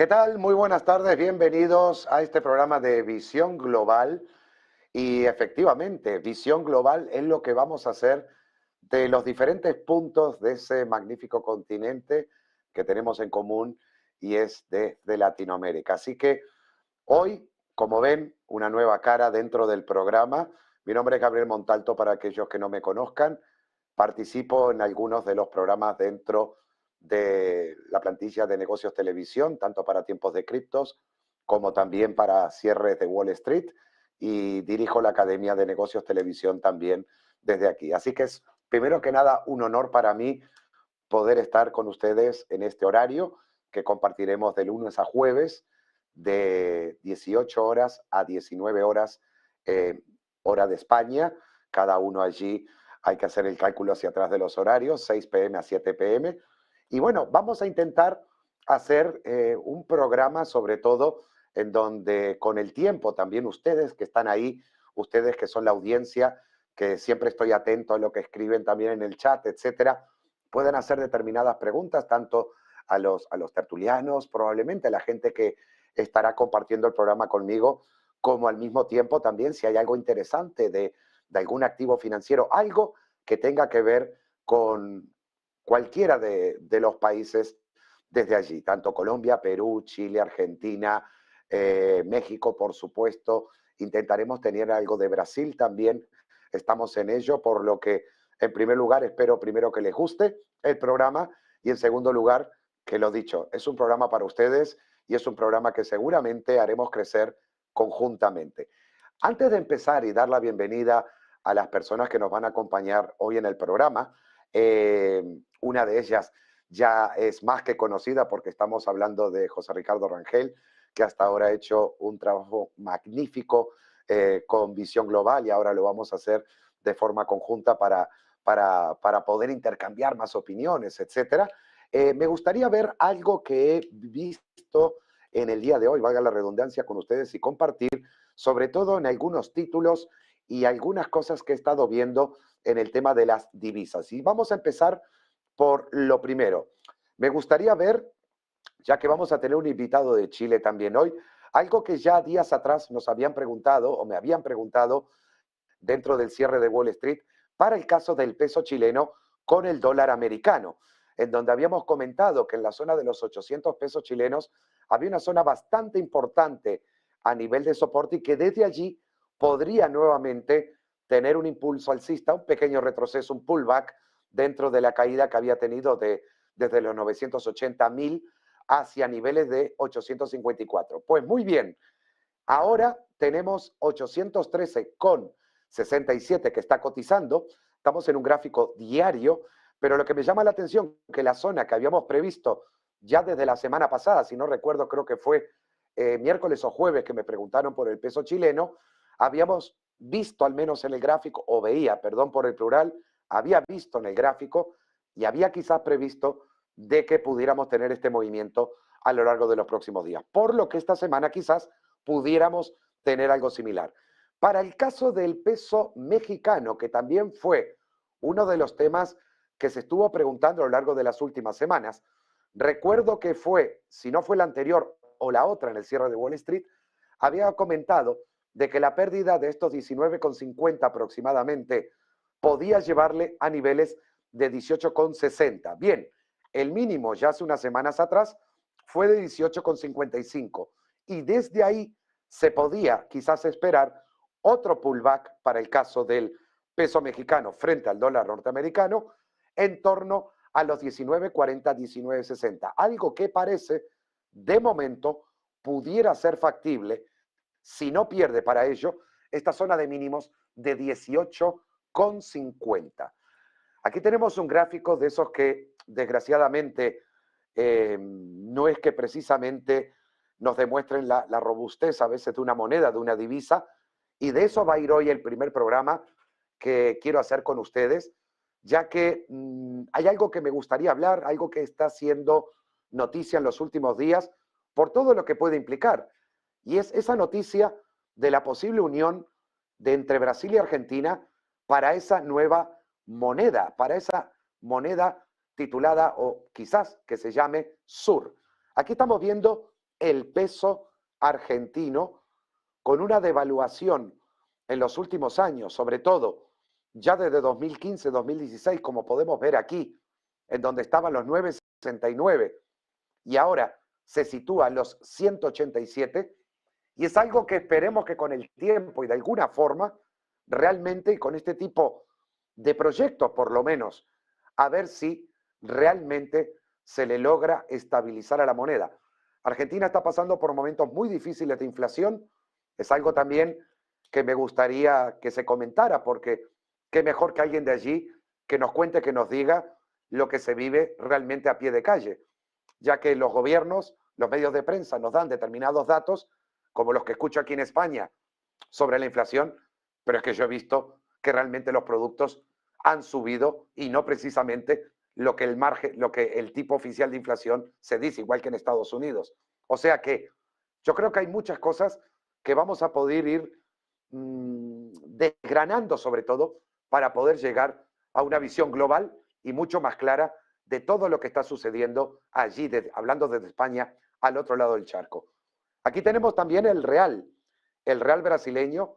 ¿Qué tal? Muy buenas tardes, bienvenidos a este programa de Visión Global. Y efectivamente, Visión Global es lo que vamos a hacer de los diferentes puntos de ese magnífico continente que tenemos en común y es de Latinoamérica. Así que hoy, como ven, una nueva cara dentro del programa. Mi nombre es Gabriel Montalto para aquellos que no me conozcan. Participo en algunos de los programas dentro de la plantilla de Negocios Televisión, tanto para tiempos de criptos como también para cierres de Wall Street, y dirijo la Academia de Negocios Televisión también desde aquí. Así que es, primero que nada, un honor para mí poder estar con ustedes en este horario que compartiremos de lunes a jueves, de 18 horas a 19 horas, hora de España. Cada uno allí hay que hacer el cálculo hacia atrás de los horarios, 6 p.m. a 7 p.m. Y bueno, vamos a intentar hacer un programa sobre todo en donde con el tiempo también ustedes que están ahí, ustedes que son la audiencia, que siempre estoy atento a lo que escriben también en el chat, etcétera, pueden hacer determinadas preguntas, tanto a los tertulianos, probablemente a la gente que estará compartiendo el programa conmigo, como al mismo tiempo también si hay algo interesante de algún activo financiero, algo que tenga que ver con cualquiera de los países desde allí, tanto Colombia, Perú, Chile, Argentina, México, por supuesto. Intentaremos tener algo de Brasil también, estamos en ello, por lo que en primer lugar espero primero que les guste el programa y en segundo lugar, que lo dicho, es un programa para ustedes y es un programa que seguramente haremos crecer conjuntamente. Antes de empezar y dar la bienvenida a las personas que nos van a acompañar hoy en el programa, una de ellas ya es más que conocida porque estamos hablando de José Ricardo Rangel, que hasta ahora ha hecho un trabajo magnífico con Visión Global y ahora lo vamos a hacer de forma conjunta para poder intercambiar más opiniones, etcétera. Me gustaría ver algo que he visto en el día de hoy, valga la redundancia, con ustedes y compartir, sobre todo en algunos títulos y algunas cosas que he estado viendo en el tema de las divisas. Y vamos a empezar por lo primero. Me gustaría ver, ya que vamos a tener un invitado de Chile también hoy, algo que ya días atrás nos habían preguntado o me habían preguntado dentro del cierre de Wall Street para el caso del peso chileno con el dólar americano, en donde habíamos comentado que en la zona de los 800 pesos chilenos había una zona bastante importante a nivel de soporte y que desde allí podría nuevamente tener un impulso alcista, un pequeño retroceso, un pullback dentro de la caída que había tenido desde los 980.000 hacia niveles de 854. Pues muy bien, ahora tenemos 813,67 que está cotizando. Estamos en un gráfico diario, pero lo que me llama la atención es que la zona que habíamos previsto ya desde la semana pasada, si no recuerdo, creo que fue miércoles o jueves que me preguntaron por el peso chileno, habíamos visto al menos en el gráfico, o veía, perdón por el plural, había visto en el gráfico y había quizás previsto de que pudiéramos tener este movimiento a lo largo de los próximos días. Por lo que esta semana quizás pudiéramos tener algo similar. Para el caso del peso mexicano, que también fue uno de los temas que se estuvo preguntando a lo largo de las últimas semanas, recuerdo que fue, si no fue la anterior o la otra en el cierre de Wall Street, había comentado de que la pérdida de estos 19,50 aproximadamente podía llevarle a niveles de 18,60. Bien, el mínimo ya hace unas semanas atrás fue de 18,55 y desde ahí se podía quizás esperar otro pullback para el caso del peso mexicano frente al dólar norteamericano en torno a los 19.40, 19.60, algo que parece de momento pudiera ser factible si no pierde para ello esta zona de mínimos de 18,50. Aquí tenemos un gráfico de esos que desgraciadamente no es que precisamente nos demuestren la robustez a veces de una moneda, de una divisa, y de eso va a ir hoy el primer programa que quiero hacer con ustedes, ya que hay algo que me gustaría hablar, algo que está siendo noticia en los últimos días, por todo lo que puede implicar, y es esa noticia de la posible unión de entre Brasil y Argentina para esa nueva moneda, para esa moneda titulada o quizás que se llame SUR. Aquí estamos viendo el peso argentino con una devaluación en los últimos años, sobre todo ya desde 2015-2016, como podemos ver aquí, en donde estaban los 9,69 y ahora se sitúa en los 187, y es algo que esperemos que con el tiempo y de alguna forma, realmente con este tipo de proyectos por lo menos, a ver si realmente se le logra estabilizar a la moneda. Argentina está pasando por momentos muy difíciles de inflación, es algo también que me gustaría que se comentara, porque qué mejor que alguien de allí que nos cuente, que nos diga lo que se vive realmente a pie de calle, ya que los gobiernos, los medios de prensa nos dan determinados datos, como los que escucho aquí en España, sobre la inflación, pero es que yo he visto que realmente los productos han subido y no precisamente lo que el margen, lo que el tipo oficial de inflación se dice, igual que en Estados Unidos. O sea que yo creo que hay muchas cosas que vamos a poder ir desgranando, sobre todo para poder llegar a una visión global y mucho más clara de todo lo que está sucediendo allí, hablando desde España, al otro lado del charco. Aquí tenemos también el real brasileño,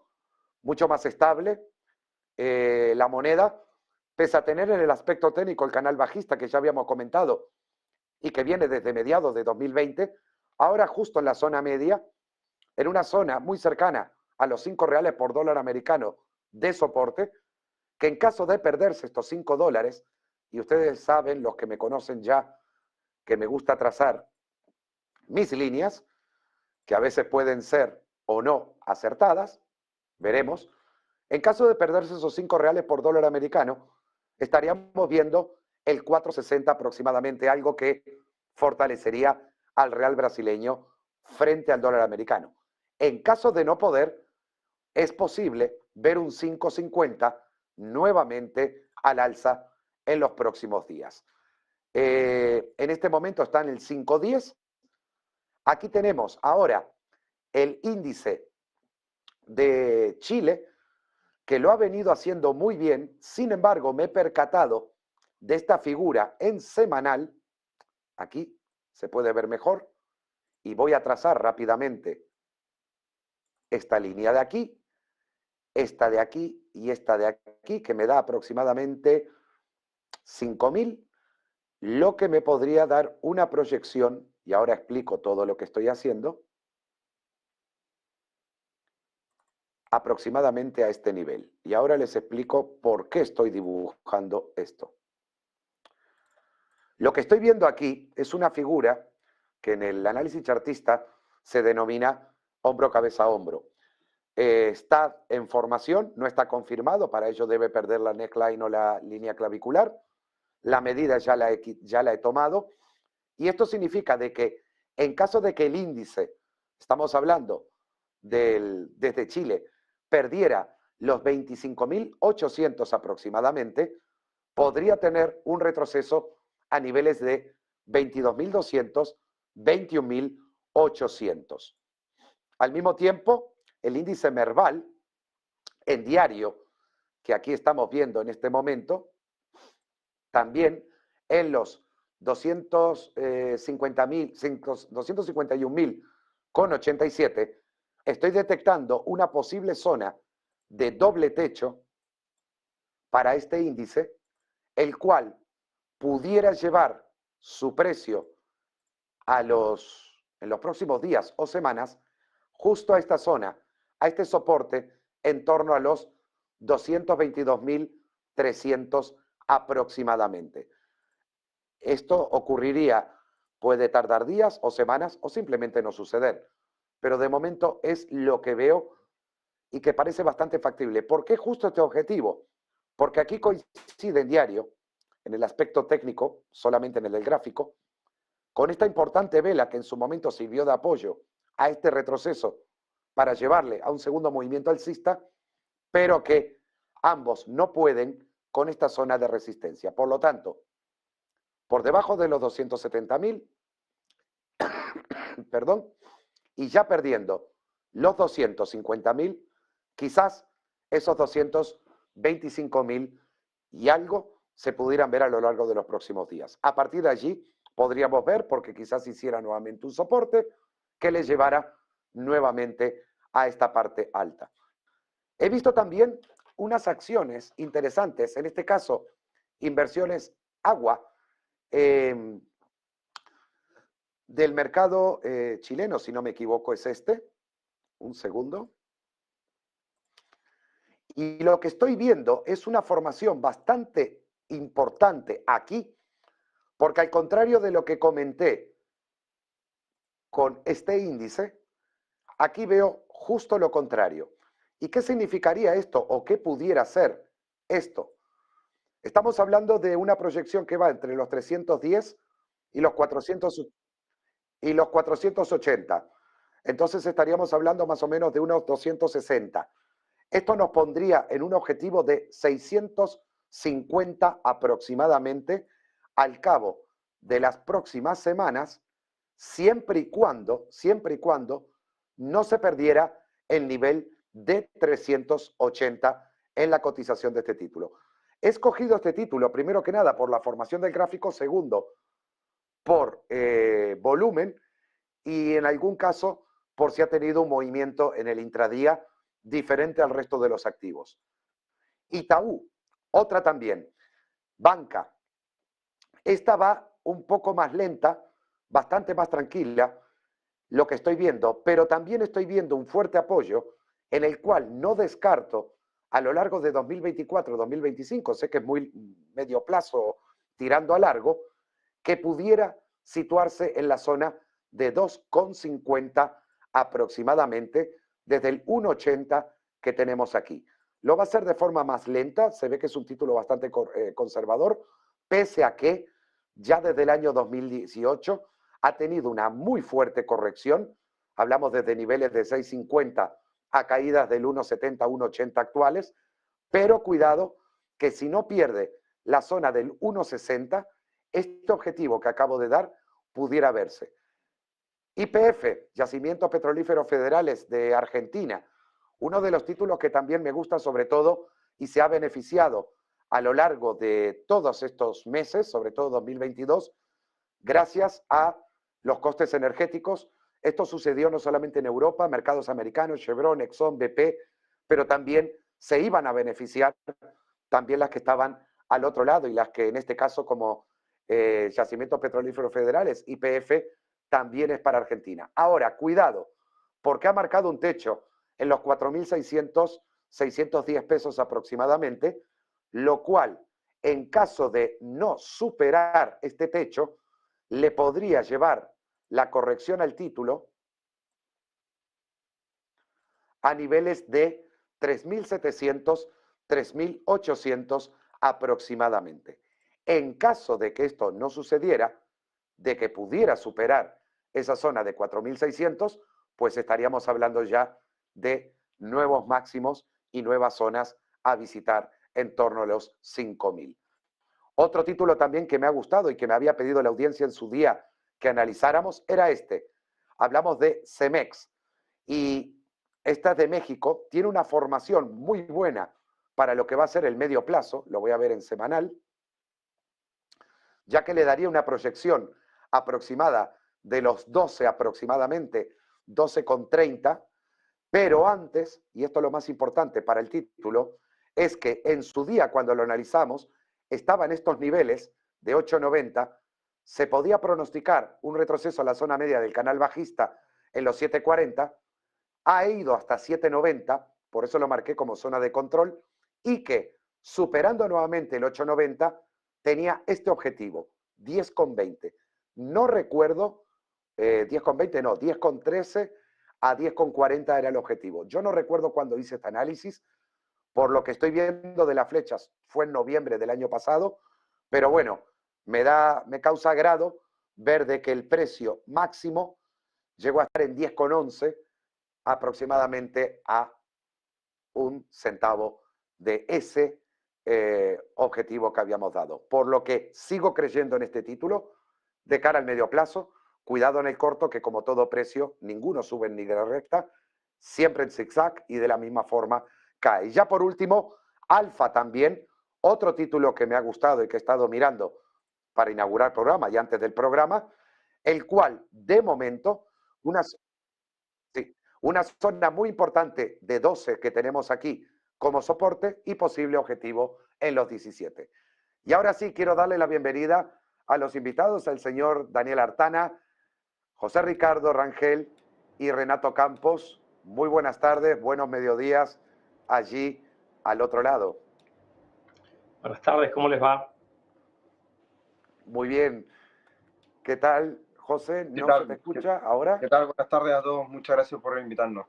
mucho más estable, la moneda, pese a tener en el aspecto técnico el canal bajista que ya habíamos comentado y que viene desde mediados de 2020, ahora justo en la zona media, en una zona muy cercana a los 5 reales por dólar americano de soporte, que en caso de perderse estos 5 dólares, y ustedes saben, los que me conocen ya, que me gusta trazar mis líneas, que a veces pueden ser o no acertadas, veremos. En caso de perderse esos 5 reales por dólar americano, estaríamos viendo el 4,60 aproximadamente, algo que fortalecería al real brasileño frente al dólar americano. En caso de no poder, es posible ver un 5,50 nuevamente al alza en los próximos días. En este momento está en el 5,10. Aquí tenemos ahora el índice de Chile, que lo ha venido haciendo muy bien. Sin embargo, me he percatado de esta figura en semanal. Aquí se puede ver mejor. Y voy a trazar rápidamente esta línea de aquí, esta de aquí y esta de aquí, que me da aproximadamente 5.000, lo que me podría dar una proyección, y ahora explico todo lo que estoy haciendo, aproximadamente a este nivel. Y ahora les explico por qué estoy dibujando esto. Lo que estoy viendo aquí es una figura que en el análisis chartista se denomina hombro, cabeza, hombro. Está en formación, no está confirmado, para ello debe perder la neckline o la línea clavicular. La medida ya la he tomado, y esto significa de que en caso de que el índice, estamos hablando desde Chile, perdiera los 25.800 aproximadamente, podría tener un retroceso a niveles de 22.200, 21.800. Al mismo tiempo, el índice Merval en diario, que aquí estamos viendo en este momento, también en los 251.000 estoy detectando una posible zona de doble techo para este índice, el cual pudiera llevar su precio en los próximos días o semanas justo a esta zona, a este soporte en torno a los 222.300 aproximadamente. Esto ocurriría, puede tardar días o semanas o simplemente no suceder, pero de momento es lo que veo y que parece bastante factible. ¿Por qué justo este objetivo? Porque aquí coincide en diario, en el aspecto técnico, solamente en el del gráfico, con esta importante vela que en su momento sirvió de apoyo a este retroceso para llevarle a un segundo movimiento alcista, pero que ambos no pueden con esta zona de resistencia. Por lo tanto, por debajo de los 270.000, perdón, y ya perdiendo los 250.000, quizás esos 225.000 y algo se pudieran ver a lo largo de los próximos días. A partir de allí podríamos ver, porque quizás hiciera nuevamente un soporte que le llevara nuevamente a esta parte alta. He visto también unas acciones interesantes, en este caso, inversiones agua, eh, del mercado chileno, si no me equivoco, es este. Un segundo. Y lo que estoy viendo es una formación bastante importante aquí, porque al contrario de lo que comenté con este índice, aquí veo justo lo contrario. ¿Y qué significaría esto o qué pudiera ser esto? Estamos hablando de una proyección que va entre los 310 y los 480. Entonces estaríamos hablando más o menos de unos 260. Esto nos pondría en un objetivo de 650 aproximadamente al cabo de las próximas semanas, siempre y cuando no se perdiera el nivel de 380 en la cotización de este título. He escogido este título, primero que nada, por la formación del gráfico, segundo, por volumen y en algún caso por si ha tenido un movimiento en el intradía diferente al resto de los activos. Itaú, otra también. Banca. Esta va un poco más lenta, bastante más tranquila, lo que estoy viendo, pero también estoy viendo un fuerte apoyo en el cual no descarto a lo largo de 2024-2025, sé que es muy medio plazo tirando a largo, que pudiera situarse en la zona de 2,50 aproximadamente desde el 1,80 que tenemos aquí. Lo va a hacer de forma más lenta, se ve que es un título bastante conservador, pese a que ya desde el año 2018 ha tenido una muy fuerte corrección, hablamos desde niveles de 6,50 a caídas del 1,70, 1,80 actuales, pero cuidado que si no pierde la zona del 1,60, este objetivo que acabo de dar pudiera verse. YPF, Yacimientos Petrolíferos Federales de Argentina, uno de los títulos que también me gusta sobre todo y se ha beneficiado a lo largo de todos estos meses, sobre todo 2022, gracias a los costes energéticos. Esto sucedió no solamente en Europa, mercados americanos, Chevron, Exxon, BP, pero también se iban a beneficiar también las que estaban al otro lado y las que en este caso como Yacimientos Petrolíferos Federales, YPF, también es para Argentina. Ahora, cuidado, porque ha marcado un techo en los 4.600, 610 pesos aproximadamente, lo cual, en caso de no superar este techo, le podría llevar la corrección al título a niveles de 3.700, 3.800 aproximadamente. En caso de que esto no sucediera, de que pudiera superar esa zona de 4.600, pues estaríamos hablando ya de nuevos máximos y nuevas zonas a visitar en torno a los 5.000. Otro título también que me ha gustado y que me había pedido la audiencia en su día que analizáramos era este. Hablamos de Cemex y esta es de México, tiene una formación muy buena para lo que va a ser el medio plazo, lo voy a ver en semanal, ya que le daría una proyección aproximada de los 12 aproximadamente, 12,30, pero antes, y esto es lo más importante para el título, es que en su día cuando lo analizamos estaba en estos niveles de 8,90, se podía pronosticar un retroceso a la zona media del canal bajista en los 7,40, ha ido hasta 7,90, por eso lo marqué como zona de control, y que superando nuevamente el 8,90 tenía este objetivo, 10,20. No recuerdo, 10,20 no, 10,13 a 10,40 era el objetivo. Yo no recuerdo cuando hice este análisis, por lo que estoy viendo de las flechas, fue en noviembre del año pasado, pero bueno, me causa agrado ver de que el precio máximo llegó a estar en 10,11 aproximadamente a un centavo de ese objetivo que habíamos dado. Por lo que sigo creyendo en este título de cara al medio plazo. Cuidado en el corto, que como todo precio, ninguno sube ni de la recta, siempre en zigzag y de la misma forma cae. Y ya por último, Alfa también, otro título que me ha gustado y que he estado mirando para inaugurar el programa y antes del programa, el cual de momento, unas Una zona muy importante de 12 que tenemos aquí como soporte y posible objetivo en los 17. Y ahora sí, quiero darle la bienvenida a los invitados, al señor Daniel Artana, José Ricardo Rangel y Renato Campos. Muy buenas tardes, buenos mediodías allí al otro lado. Buenas tardes, ¿cómo les va? Muy bien. ¿Qué tal, José? ¿No se te escucha ahora? ¿Qué tal? Buenas tardes a todos. Muchas gracias por invitarnos.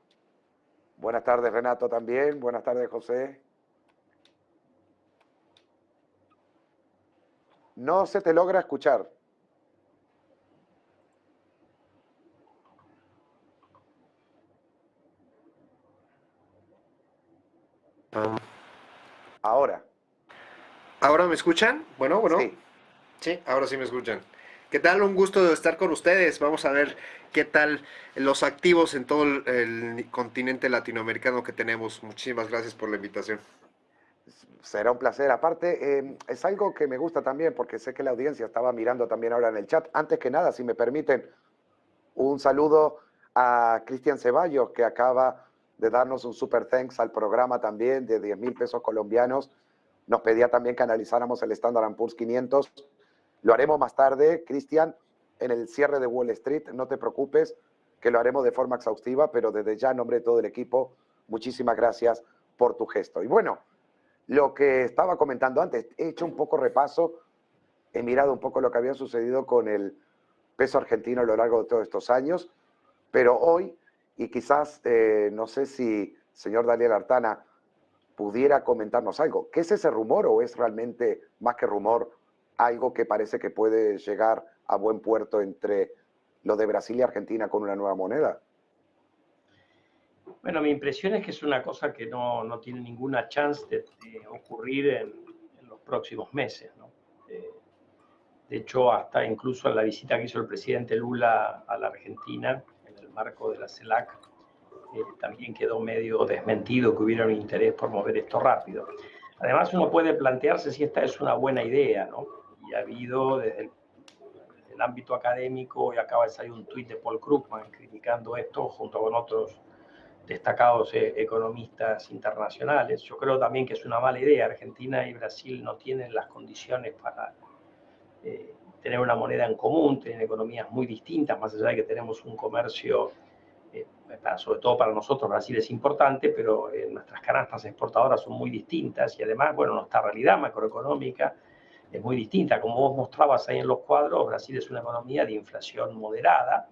Buenas tardes, Renato, también. Buenas tardes, José. No se te logra escuchar. Ahora. ¿Ahora me escuchan? Bueno. Sí. Sí, ahora sí me escuchan. ¿Qué tal? Un gusto de estar con ustedes. Vamos a ver qué tal los activos en todo el continente latinoamericano que tenemos. Muchísimas gracias por la invitación. Será un placer. Aparte, es algo que me gusta también porque sé que la audiencia estaba mirando también ahora en el chat. Antes que nada, si me permiten, un saludo a Cristian Ceballos, que acaba de darnos un super thanks al programa también de 10,000 pesos colombianos. Nos pedía también que analizáramos el Standard & Poor's 500. Lo haremos más tarde, Cristian, en el cierre de Wall Street. No te preocupes, que lo haremos de forma exhaustiva, pero desde ya, en nombre de todo el equipo, muchísimas gracias por tu gesto. Y bueno, lo que estaba comentando antes, he hecho un poco repaso, he mirado un poco lo que había sucedido con el peso argentino a lo largo de todos estos años, pero hoy, y quizás, no sé si señor Daniel Artana pudiera comentarnos algo. ¿Qué es ese rumor o es realmente, más que rumor, algo que parece que puede llegar a buen puerto entre lo de Brasil y Argentina con una nueva moneda? Bueno, mi impresión es que es una cosa que no tiene ninguna chance de ocurrir en los próximos meses, ¿no? De hecho, hasta incluso en la visita que hizo el presidente Lula a la Argentina, en el marco de la CELAC, también quedó medio desmentido que hubiera un interés por mover esto rápido. Además, uno puede plantearse si esta es una buena idea, ¿no? Y ha habido desde el ámbito académico, hoy acaba de salir un tuit de Paul Krugman criticando esto junto con otros destacados economistas internacionales. Yo creo también que es una mala idea. Argentina y Brasil no tienen las condiciones para tener una moneda en común, tienen economías muy distintas, más allá de que tenemos un comercio, sobre todo para nosotros Brasil es importante, pero nuestras canastas exportadoras son muy distintas y además, bueno, nuestra realidad macroeconómica es muy distinta. Como vos mostrabas ahí en los cuadros, Brasil es una economía de inflación moderada.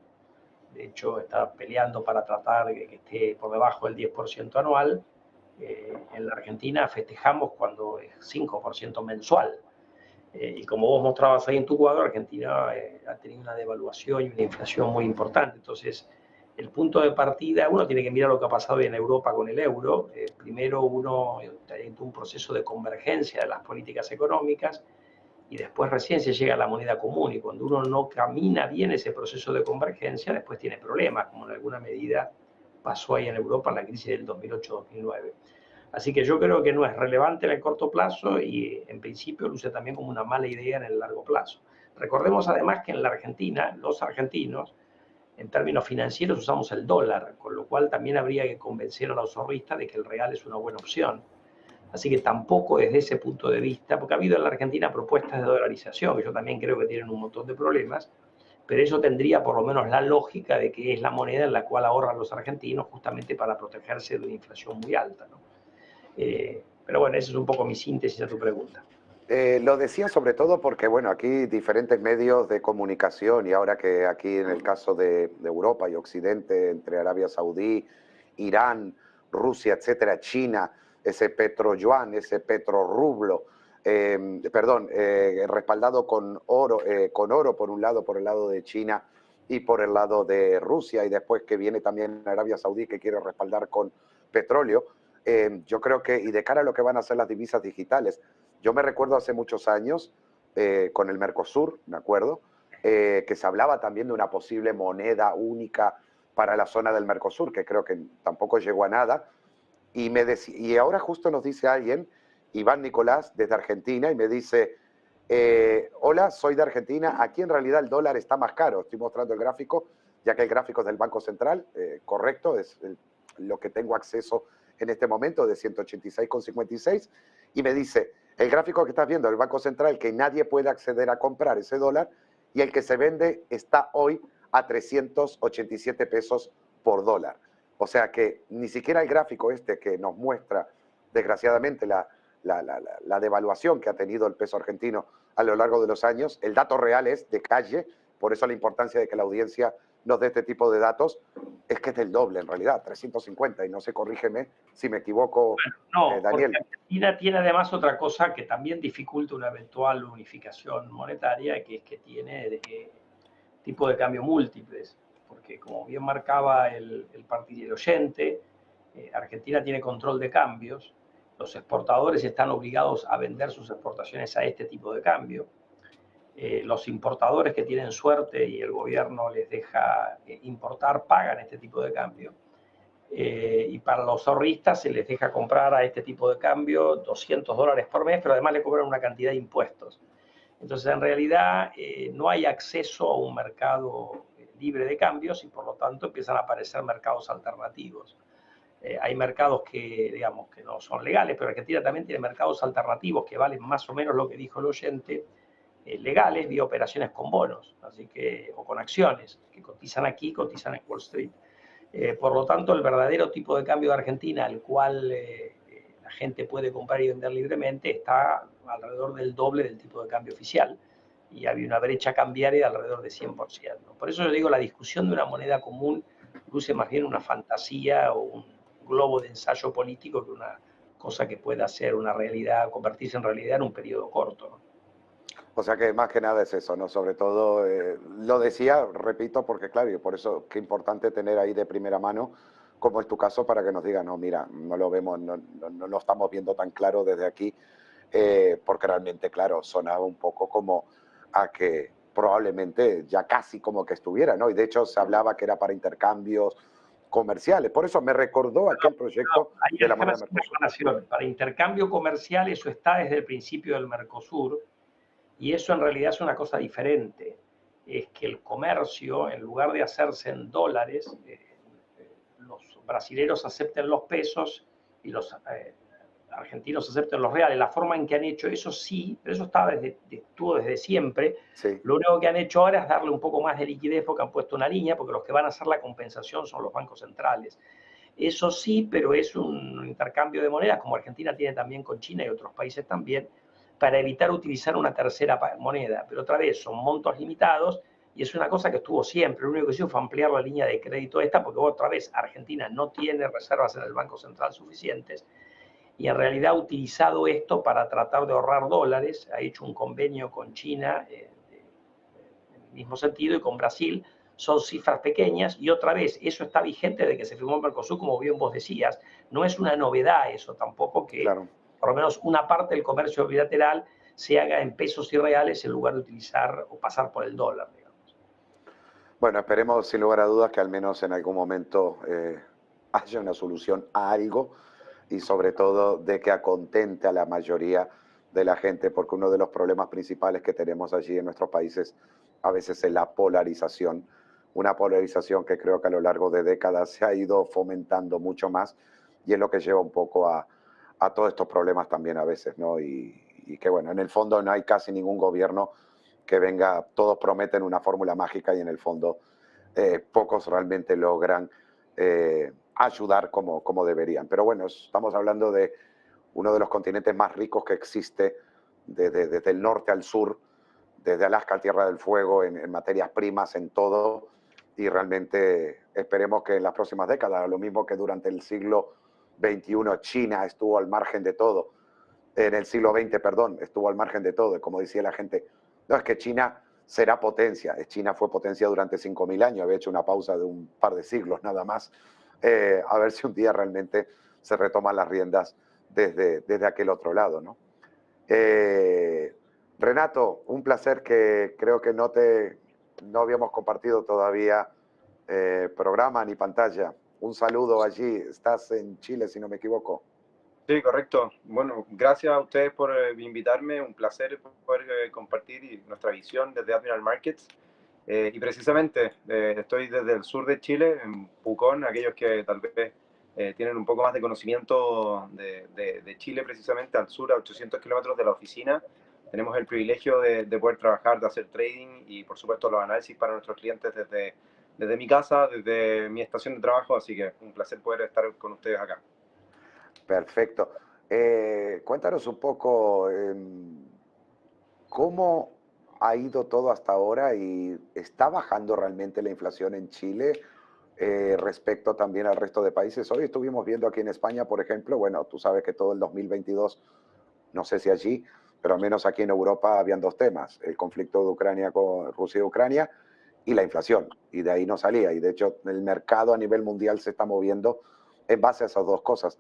De hecho, está peleando para tratar de que esté por debajo del 10% anual. En la Argentina festejamos cuando es 5% mensual. Y como vos mostrabas ahí en tu cuadro, Argentina ha tenido una devaluación y una inflación muy importante. Entonces, el punto de partida, uno tiene que mirar lo que ha pasado en Europa con el euro. Primero uno tiene un proceso de convergencia de las políticas económicas y después recién se llega a la moneda común, y cuando uno no camina bien ese proceso de convergencia, después tiene problemas, como en alguna medida pasó ahí en Europa en la crisis del 2008-2009. Así que yo creo que no es relevante en el corto plazo y en principio luce también como una mala idea en el largo plazo. Recordemos además que en la Argentina, los argentinos, en términos financieros usamos el dólar, con lo cual también habría que convencer a los ahorristas de que el real es una buena opción. Así que tampoco desde ese punto de vista, porque ha habido en la Argentina propuestas de dolarización, que yo también creo que tienen un montón de problemas, pero eso tendría por lo menos la lógica de que es la moneda en la cual ahorran los argentinos justamente para protegerse de una inflación muy alta, ¿no? Pero bueno, esa es un poco mi síntesis a tu pregunta. Lo decía sobre todo porque, bueno, aquí diferentes medios de comunicación y ahora que aquí en el caso de Europa y Occidente, entre Arabia Saudí, Irán, Rusia, etcétera, China, ese petroyuan, ese petrorrublo, respaldado con oro por un lado, por el lado de China y por el lado de Rusia, y después que viene también Arabia Saudí que quiere respaldar con petróleo. Yo creo que, y de cara a lo que van a ser las divisas digitales, yo me recuerdo hace muchos años, con el Mercosur, me acuerdo, que se hablaba también de una posible moneda única para la zona del Mercosur, que creo que tampoco llegó a nada. Y ahora justo nos dice alguien, Iván Nicolás, desde Argentina, y me dice, hola, soy de Argentina, aquí en realidad el dólar está más caro, estoy mostrando el gráfico, ya que el gráfico es del Banco Central, correcto, es lo que tengo acceso en este momento de 186,56, y me dice, el gráfico que estás viendo del Banco Central, que nadie puede acceder a comprar ese dólar, y el que se vende está hoy a 387 pesos por dólar. O sea que ni siquiera el gráfico este que nos muestra, desgraciadamente, la devaluación que ha tenido el peso argentino a lo largo de los años, el dato real es de calle, por eso la importancia de que la audiencia nos dé este tipo de datos, es que es del doble en realidad, 350, y no sé, corrígeme si me equivoco, No, Daniel. porque Argentina tiene además otra cosa que también dificulta una eventual unificación monetaria, que es que tiene tipo de cambio múltiples, porque como bien marcaba el oyente, Argentina tiene control de cambios, los exportadores están obligados a vender sus exportaciones a este tipo de cambio, los importadores que tienen suerte y el gobierno les deja importar pagan este tipo de cambio. Y para los ahorristas se les deja comprar a este tipo de cambio $200 por mes, pero además le cobran una cantidad de impuestos. Entonces, en realidad, no hay acceso a un mercado libre de cambios y, por lo tanto, empiezan a aparecer mercados alternativos. Hay mercados que, digamos, que no son legales, pero Argentina también tiene mercados alternativos que valen más o menos lo que dijo el oyente, legales, vía operaciones con bonos, así que, o con acciones, que cotizan aquí, cotizan en Wall Street. Por lo tanto, el verdadero tipo de cambio de Argentina, al cual la gente puede comprar y vender libremente, está alrededor del doble del tipo de cambio oficial. Y había una brecha cambiaria de alrededor de 100%. Por eso yo digo, la discusión de una moneda común luce más bien una fantasía o un globo de ensayo político que una cosa que pueda ser una realidad, convertirse en realidad en un periodo corto, ¿no? O sea que más que nada es eso, ¿no? Sobre todo, lo decía, repito, porque claro, y por eso qué importante tener ahí de primera mano, como es tu caso, para que nos digan, no, mira, no lo vemos, no lo estamos viendo tan claro desde aquí, porque realmente, claro, sonaba un poco como a que probablemente ya casi como que estuviera, ¿no? Y de hecho se hablaba que era para intercambios comerciales. Por eso me recordó aquel proyecto Ahí de la déjame moneda hacer una Mercosur. aclaración. Para intercambio comercial eso está desde el principio del Mercosur, y eso en realidad es una cosa diferente. Es que el comercio, en lugar de hacerse en dólares, los brasileños acepten los pesos y los argentinos acepten los reales. La forma en que han hecho eso sí, pero eso estuvo desde siempre. Sí. Lo único que han hecho ahora es darle un poco más de liquidez porque han puesto una línea, porque los que van a hacer la compensación son los bancos centrales. Eso sí, pero es un intercambio de monedas, como Argentina tiene también con China y otros países también, para evitar utilizar una tercera moneda. Pero otra vez, son montos limitados y es una cosa que estuvo siempre. Lo único que hizo fue ampliar la línea de crédito esta, porque otra vez Argentina no tiene reservas en el Banco Central suficientes y en realidad ha utilizado esto para tratar de ahorrar dólares. Ha hecho un convenio con China en el mismo sentido y con Brasil. Son cifras pequeñas y otra vez, eso está vigente de que se firmó el Mercosur, como bien vos decías. No es una novedad eso tampoco, que Claro. por lo menos una parte del comercio bilateral se haga en pesos y reales en lugar de utilizar o pasar por el dólar, digamos. Bueno, esperemos sin lugar a dudas que al menos en algún momento haya una solución a algo y sobre todo de que acontente a la mayoría de la gente, porque uno de los problemas principales que tenemos allí en nuestros países a veces es la polarización, una polarización que creo que a lo largo de décadas se ha ido fomentando mucho más y es lo que lleva un poco a todos estos problemas también a veces, ¿no? Y que bueno, en el fondo no hay casi ningún gobierno que venga, todos prometen una fórmula mágica y en el fondo pocos realmente logran ayudar como deberían. Pero bueno, estamos hablando de uno de los continentes más ricos que existe desde el norte al sur, desde Alaska a Tierra del Fuego, en materias primas, en todo, y realmente esperemos que en las próximas décadas, lo mismo que durante el siglo XXI China estuvo al margen de todo, en el siglo XX, perdón, estuvo al margen de todo, y como decía la gente, no es que China será potencia, China fue potencia durante 5.000 años, había hecho una pausa de un par de siglos nada más, a ver si un día realmente se retoman las riendas desde aquel otro lado, ¿no? Renato, un placer que creo que no habíamos compartido todavía programa ni pantalla. Un saludo allí, estás en Chile, si no me equivoco. Sí, correcto. Bueno, gracias a ustedes por invitarme. Un placer poder compartir nuestra visión desde Admiral Markets. Y precisamente estoy desde el sur de Chile, en Pucón, aquellos que tal vez tienen un poco más de conocimiento de Chile, precisamente al sur, a 800 kilómetros de la oficina. Tenemos el privilegio de poder trabajar, de hacer trading y por supuesto los análisis para nuestros clientes desde mi casa, desde mi estación de trabajo, así que un placer poder estar con ustedes acá. Perfecto. Cuéntanos un poco cómo ha ido todo hasta ahora y está bajando realmente la inflación en Chile respecto también al resto de países. Hoy estuvimos viendo aquí en España, por ejemplo, bueno, tú sabes que todo el 2022, no sé si allí, pero al menos aquí en Europa habían dos temas, el conflicto de Ucrania con Rusia y Ucrania y la inflación, y de ahí no salía. Y de hecho el mercado a nivel mundial se está moviendo en base a esas dos cosas.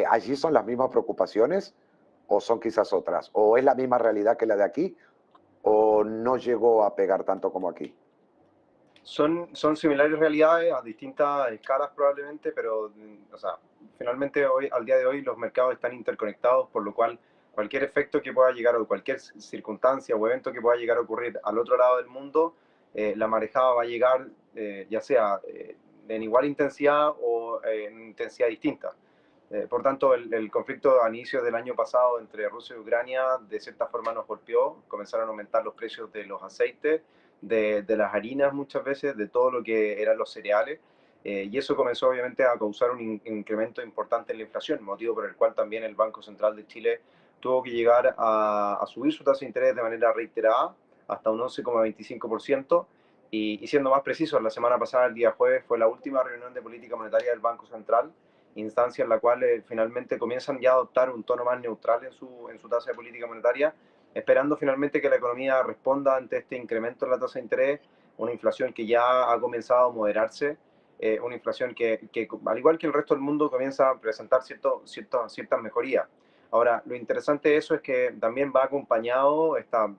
¿Allí son las mismas preocupaciones o son quizás otras? ¿O es la misma realidad que la de aquí o no llegó a pegar tanto como aquí? Son similares realidades a distintas escalas probablemente, pero o sea, finalmente hoy, al día de hoy los mercados están interconectados, por lo cual cualquier efecto que pueda llegar o cualquier circunstancia o evento que pueda llegar a ocurrir al otro lado del mundo, la marejada va a llegar ya sea en igual intensidad o en intensidad distinta. Por tanto, el conflicto a inicios del año pasado entre Rusia y Ucrania de cierta forma nos golpeó, comenzaron a aumentar los precios de los aceites, de las harinas muchas veces, de todo lo que eran los cereales, y eso comenzó obviamente a causar un incremento importante en la inflación, motivo por el cual también el Banco Central de Chile tuvo que llegar a subir su tasa de interés de manera reiterada hasta un 11,25%. Y siendo más precisos, la semana pasada, el día jueves, fue la última reunión de política monetaria del Banco Central, instancia en la cual finalmente comienzan ya a adoptar un tono más neutral en su tasa de política monetaria, esperando finalmente que la economía responda ante este incremento en la tasa de interés, una inflación que ya ha comenzado a moderarse, una inflación que, al igual que el resto del mundo, comienza a presentar ciertas mejorías. Ahora, lo interesante de eso es que también va acompañado, esta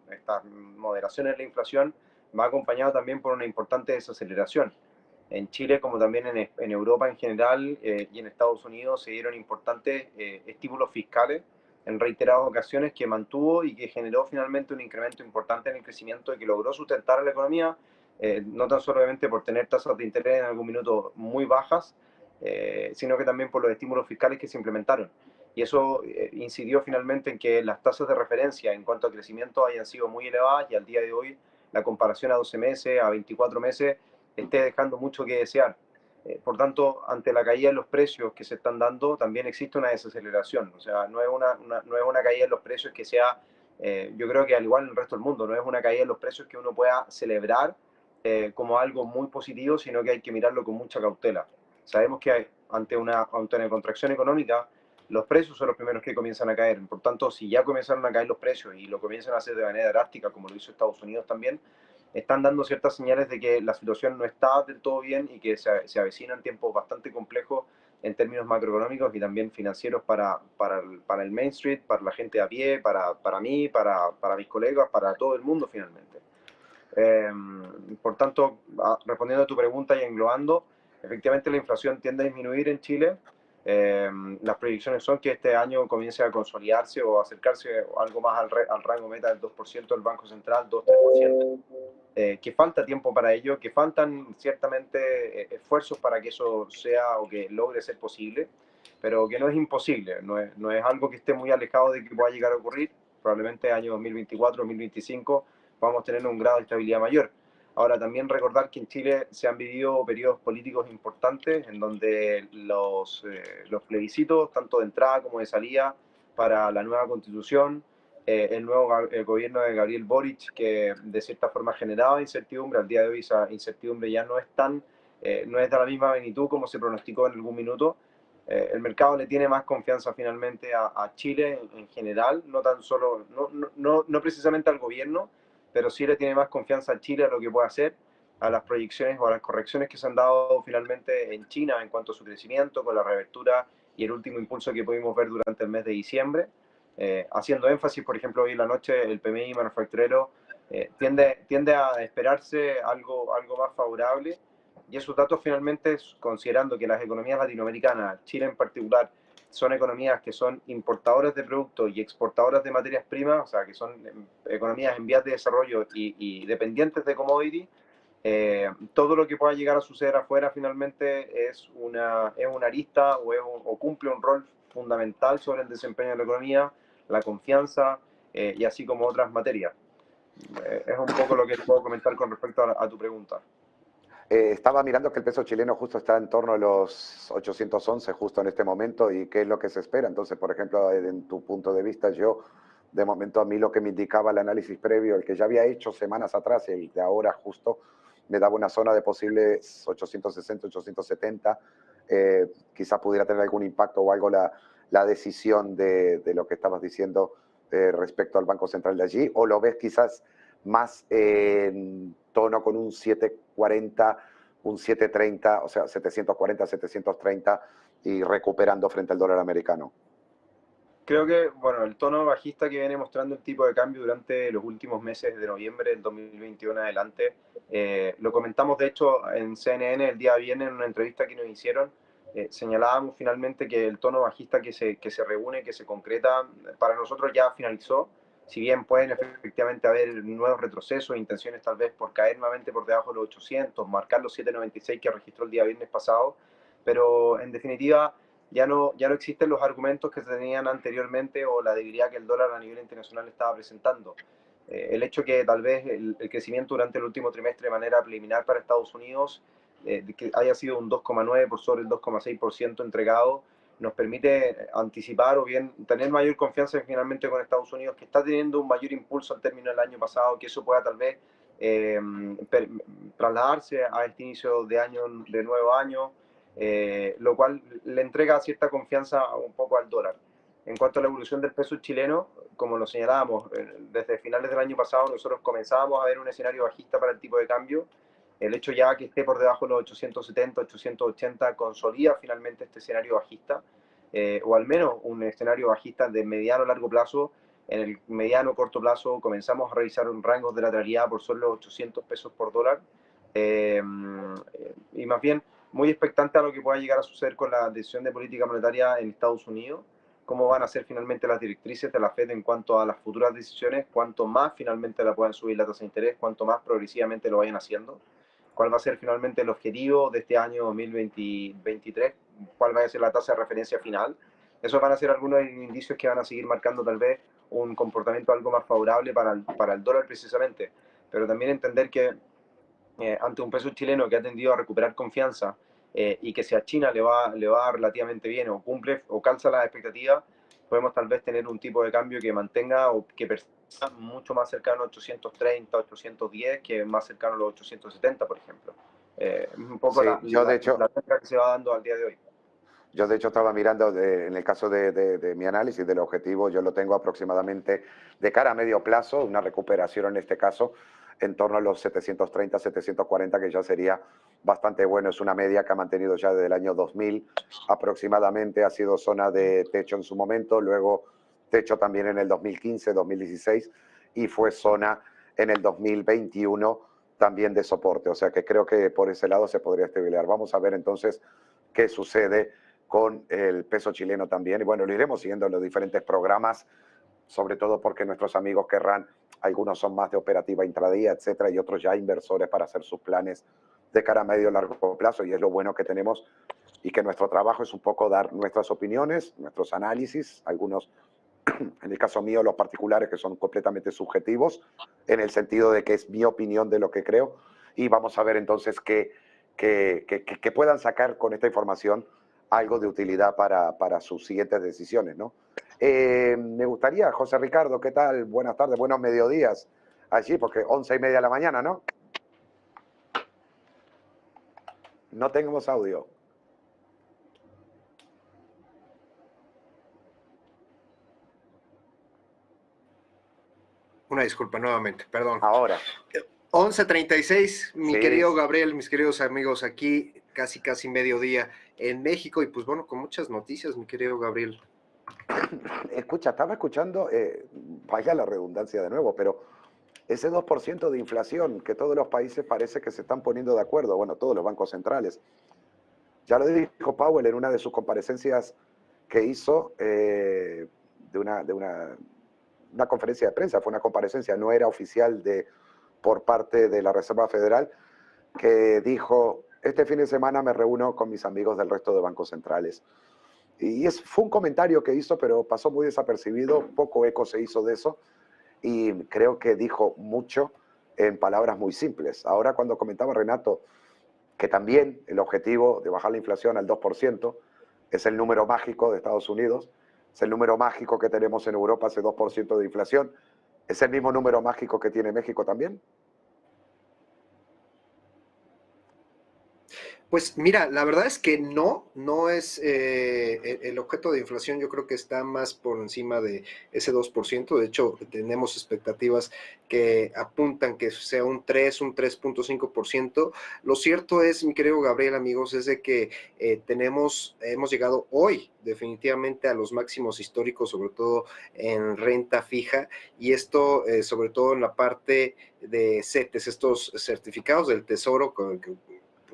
moderación en la inflación, va acompañado también por una importante desaceleración. En Chile, como también en Europa en general y en Estados Unidos, se dieron importantes estímulos fiscales en reiteradas ocasiones que mantuvo y que generó finalmente un incremento importante en el crecimiento y que logró sustentar a la economía, no tan solamente por tener tasas de interés en algún minuto muy bajas, sino que también por los estímulos fiscales que se implementaron. Y eso incidió finalmente en que las tasas de referencia en cuanto a crecimiento hayan sido muy elevadas y al día de hoy la comparación a 12 meses, a 24 meses, esté dejando mucho que desear. Por tanto, ante la caída de los precios que se están dando, también existe una desaceleración. O sea, no es una caída de los precios que sea, yo creo que al igual en el resto del mundo, no es una caída de los precios que uno pueda celebrar como algo muy positivo, sino que hay que mirarlo con mucha cautela. Sabemos que ante una contracción económica, los precios son los primeros que comienzan a caer. Por tanto, si ya comenzaron a caer los precios y lo comienzan a hacer de manera drástica, como lo hizo Estados Unidos también, están dando ciertas señales de que la situación no está del todo bien y que se avecinan tiempos bastante complejos en términos macroeconómicos y también financieros para el Main Street, para la gente a pie, para mí, para mis colegas, para todo el mundo finalmente. Por tanto, respondiendo a tu pregunta y englobando, efectivamente la inflación tiende a disminuir en Chile. Las proyecciones son que este año comience a consolidarse o acercarse algo más al rango meta del 2% del Banco Central, 2-3%. Que falta tiempo para ello, que faltan ciertamente esfuerzos para que eso sea o que logre ser posible, pero que no es imposible, no es algo que esté muy alejado de que pueda llegar a ocurrir. Probablemente año 2024, 2025 vamos a tener un grado de estabilidad mayor. Ahora, también recordar que en Chile se han vivido periodos políticos importantes en donde los plebiscitos, tanto de entrada como de salida, para la nueva constitución, el nuevo gobierno de Gabriel Boric, que de cierta forma generaba incertidumbre, al día de hoy esa incertidumbre ya no es no es de la misma magnitud como se pronosticó en algún minuto. El mercado le tiene más confianza finalmente a Chile en general, no tan solo, no precisamente al gobierno, pero sí le tiene más confianza a Chile a lo que puede hacer, a las proyecciones o a las correcciones que se han dado finalmente en China en cuanto a su crecimiento, con la reapertura y el último impulso que pudimos ver durante el mes de diciembre. Haciendo énfasis, por ejemplo, hoy en la noche el PMI manufacturero tiende a esperarse algo más favorable, y esos datos finalmente, considerando que las economías latinoamericanas, Chile en particular, son economías que son importadoras de productos y exportadoras de materias primas, o sea, que son economías en vías de desarrollo y dependientes de commodity, Todo lo que pueda llegar a suceder afuera finalmente es una arista o cumple un rol fundamental sobre el desempeño de la economía, la confianza y así como otras materias. Es un poco lo que puedo comentar con respecto a tu pregunta. Estaba mirando que el peso chileno justo está en torno a los 811 justo en este momento y qué es lo que se espera. Entonces, por ejemplo, en tu punto de vista, yo, de momento a mí lo que me indicaba el análisis previo, el que ya había hecho semanas atrás y el de ahora justo, me daba una zona de posibles 860, 870. Quizás pudiera tener algún impacto o algo la decisión de lo que estabas diciendo respecto al Banco Central de allí, o lo ves quizás más en tono con un 740, un 730, o sea, 740, 730 y recuperando frente al dólar americano. Creo que, bueno, el tono bajista que viene mostrando el tipo de cambio durante los últimos meses de noviembre del 2021 adelante, lo comentamos de hecho en CNN el día viernes en una entrevista que nos hicieron, señalábamos finalmente que el tono bajista que se reúne, que se concreta, para nosotros ya finalizó. Si bien pueden efectivamente haber nuevos retrocesos, intenciones tal vez por caer nuevamente por debajo de los 800, marcar los 796 que registró el día viernes pasado, pero en definitiva ya no existen los argumentos que se tenían anteriormente o la debilidad que el dólar a nivel internacional estaba presentando. El hecho que tal vez el crecimiento durante el último trimestre de manera preliminar para Estados Unidos que haya sido un 2,9 por sobre el 2,6% entregado, nos permite anticipar o bien tener mayor confianza finalmente con Estados Unidos, que está teniendo un mayor impulso al término del año pasado, que eso pueda tal vez trasladarse a este inicio de año, de nuevo año, lo cual le entrega cierta confianza un poco al dólar. En cuanto a la evolución del peso chileno, como lo señalábamos, desde finales del año pasado nosotros comenzábamos a ver un escenario bajista para el tipo de cambio. El hecho ya que esté por debajo de los 870, 880 consolida finalmente este escenario bajista, o al menos un escenario bajista de mediano a largo plazo. En el mediano o corto plazo comenzamos a revisar un rango de lateralidad por sobre los 800 pesos por dólar, y más bien muy expectante a lo que pueda llegar a suceder con la decisión de política monetaria en Estados Unidos, cómo van a ser finalmente las directrices de la Fed en cuanto a las futuras decisiones, cuánto más finalmente la puedan subir la tasa de interés, cuánto más progresivamente lo vayan haciendo, cuál va a ser finalmente el objetivo de este año 2023, cuál va a ser la tasa de referencia final. Esos van a ser algunos indicios que van a seguir marcando tal vez un comportamiento algo más favorable para el dólar precisamente, pero también entender que ante un peso chileno que ha tendido a recuperar confianza y que si a China le va relativamente bien o cumple o calza las expectativas, podemos tal vez tener un tipo de cambio que mantenga o que persista mucho más cercano a 830, 810 que más cercano a los 870, por ejemplo. Un poco Sí, la que se va dando al día de hoy. Yo de hecho estaba mirando en el caso de mi análisis del objetivo, yo lo tengo aproximadamente de cara a medio plazo, una recuperación en este caso en torno a los 730, 740, que ya sería bastante bueno. Es una media que ha mantenido ya desde el año 2000 aproximadamente, ha sido zona de techo en su momento, luego techo también en el 2015, 2016 y fue zona en el 2021 también de soporte. O sea que creo que por ese lado se podría estabilizar. Vamos a ver entonces qué sucede con el peso chileno también. Y bueno, lo iremos siguiendo en los diferentes programas, sobre todo porque nuestros amigos querrán, algunos son más de operativa intradía, etcétera, y otros ya inversores para hacer sus planes de cara a medio y largo plazo. Y es lo bueno que tenemos y que nuestro trabajo es un poco dar nuestras opiniones, nuestros análisis, algunos, en el caso mío, los particulares que son completamente subjetivos, en el sentido de que es mi opinión de lo que creo. Y vamos a ver entonces que puedan sacar con esta información algo de utilidad para sus siguientes decisiones, ¿no? Me gustaría, José Ricardo, ¿qué tal? Buenas tardes, buenos mediodías allí, porque 11:30 de la mañana, ¿no? No tenemos audio. Una disculpa nuevamente, perdón. Ahora. 11:36, mi Sí. querido Gabriel, mis queridos amigos, aquí casi mediodía en México y pues bueno, con muchas noticias, mi querido Gabriel. Escucha, estaba escuchando, vaya la redundancia de nuevo, pero ese 2% de inflación que todos los países parece que se están poniendo de acuerdo, bueno, todos los bancos centrales. Ya lo dijo Powell en una de sus comparecencias que hizo de una conferencia de prensa, fue una comparecencia, no era oficial por parte de la Reserva Federal, que dijo, este fin de semana me reúno con mis amigos del resto de bancos centrales. Y fue un comentario que hizo, pero pasó muy desapercibido, poco eco se hizo de eso, y creo que dijo mucho en palabras muy simples. Ahora cuando comentaba Renato que también el objetivo de bajar la inflación al 2% es el número mágico de Estados Unidos, es el número mágico que tenemos en Europa, ese 2% de inflación, ¿es el mismo número mágico que tiene México también? Pues mira, la verdad es que no es el objeto de inflación, yo creo que está más por encima de ese 2%. De hecho tenemos expectativas que apuntan que sea un 3.5%. Lo cierto es, mi querido Gabriel, amigos, es de que hemos llegado hoy definitivamente a los máximos históricos, sobre todo en renta fija, y esto sobre todo en la parte de CETES, estos certificados del Tesoro que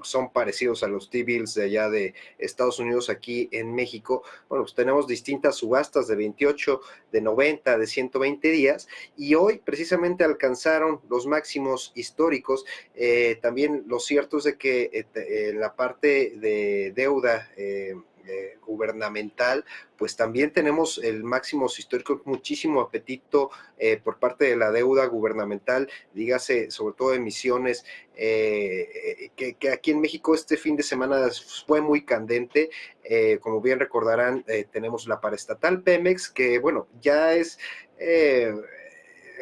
son parecidos a los T-bills de allá de Estados Unidos aquí en México. Bueno, pues tenemos distintas subastas de 28, de 90, de 120 días, y hoy precisamente alcanzaron los máximos históricos. También lo cierto es de que en la parte de deuda gubernamental, pues también tenemos el máximo histórico, muchísimo apetito por parte de la deuda gubernamental, dígase sobre todo emisiones, que aquí en México este fin de semana fue muy candente. Como bien recordarán, tenemos la paraestatal Pemex, que bueno, ya es...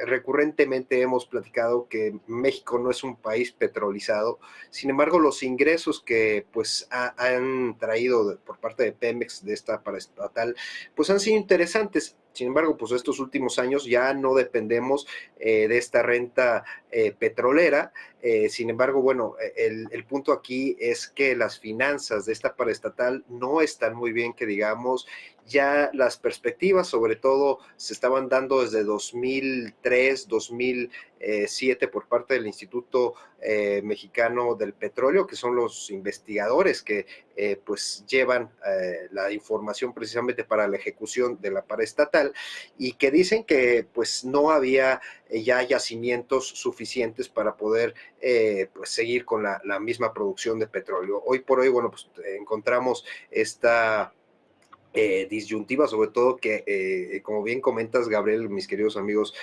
recurrentemente hemos platicado que México no es un país petrolizado. Sin embargo, los ingresos que pues han traído por parte de Pemex de esta paraestatal pues han sido interesantes. Sin embargo, pues estos últimos años ya no dependemos de esta renta petrolera. Sin embargo, bueno, el punto aquí es que las finanzas de esta paraestatal no están muy bien, que digamos. Ya las perspectivas, sobre todo, se estaban dando desde 2003, 2007 por parte del Instituto Mexicano del Petróleo, que son los investigadores que pues llevan la información precisamente para la ejecución de la paraestatal, y que dicen que pues no había ya yacimientos suficientes para poder pues seguir con la misma producción de petróleo. Hoy por hoy, bueno, pues encontramos esta disyuntiva, sobre todo que, como bien comentas, Gabriel, mis queridos amigos,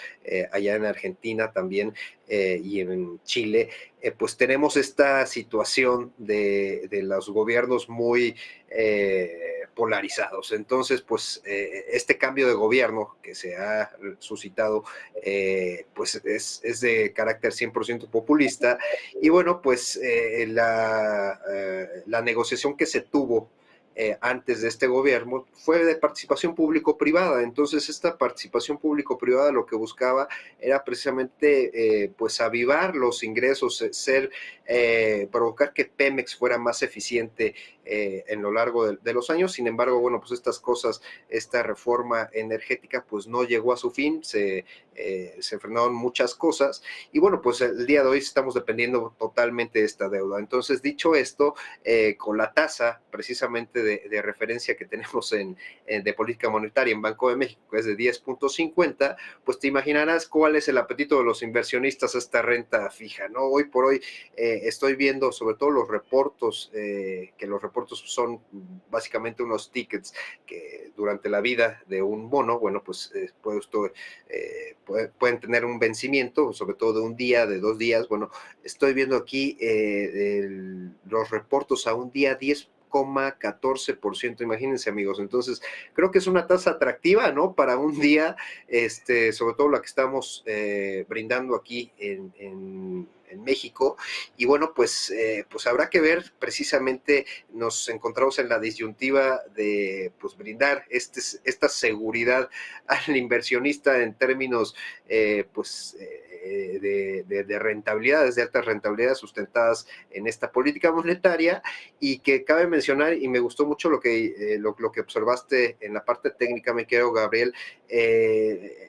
allá en Argentina también y en Chile, pues tenemos esta situación de los gobiernos muy polarizados. Entonces, pues este cambio de gobierno que se ha suscitado, pues es de carácter 100% populista, y bueno, pues la negociación que se tuvo antes de este gobierno fue de participación público-privada. Entonces esta participación público-privada lo que buscaba era precisamente pues avivar los ingresos, provocar que Pemex fuera más eficiente en lo largo de los años. Sin embargo, bueno, pues estas cosas, esta reforma energética pues no llegó a su fin, se frenaron muchas cosas, y bueno, pues el día de hoy estamos dependiendo totalmente de esta deuda. Entonces, dicho esto, con la tasa precisamente de referencia que tenemos de política monetaria en Banco de México, que es de 10.50, pues te imaginarás cuál es el apetito de los inversionistas a esta renta fija, ¿no? Hoy por hoy estoy viendo sobre todo los reportos, que los reportos son básicamente unos tickets que durante la vida de un bono, bueno, pues pueden tener un vencimiento, sobre todo de un día, de 2 días. Bueno, estoy viendo aquí los reportos a un día 10,14%, imagínense, amigos. Entonces creo que es una tasa atractiva, ¿no? Para un día, sobre todo la que estamos brindando aquí en México. Y bueno, pues habrá que ver. Precisamente nos encontramos en la disyuntiva de pues brindar esta seguridad al inversionista en términos de rentabilidades, de altas rentabilidades sustentadas en esta política monetaria, y que cabe mencionar, y me gustó mucho lo que observaste en la parte técnica, me quedo, Gabriel,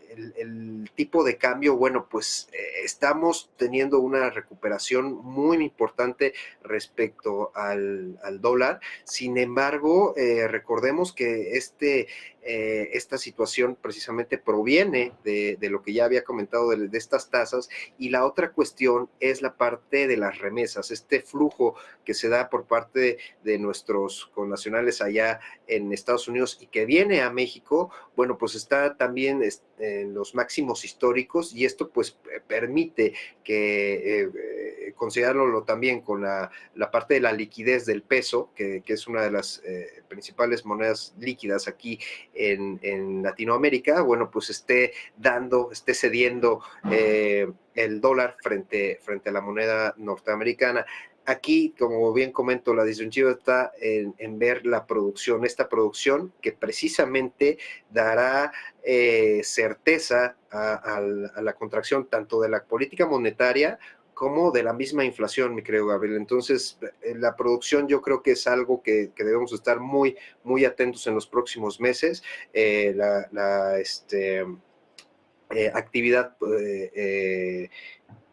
el tipo de cambio, bueno, pues estamos teniendo una recuperación muy importante respecto al dólar. Sin embargo, recordemos que esta situación precisamente proviene de lo que ya había comentado de estas tasas, y la otra cuestión es la parte de las remesas, este flujo que se da por parte de nuestros connacionales allá en Estados Unidos y que viene a México. Bueno, pues está también en los máximos históricos, y esto pues permite que considerarlo también con la parte de la liquidez del peso, que es una de las principales monedas líquidas aquí en Latinoamérica. Bueno, pues esté cediendo el dólar frente a la moneda norteamericana. Aquí, como bien comento, la disyuntiva está en ver esta producción que precisamente dará certeza a la contracción tanto de la política monetaria como de la misma inflación, mi querido Gabriel. Entonces, la producción yo creo que es algo que debemos estar muy, muy atentos en los próximos meses. Actividad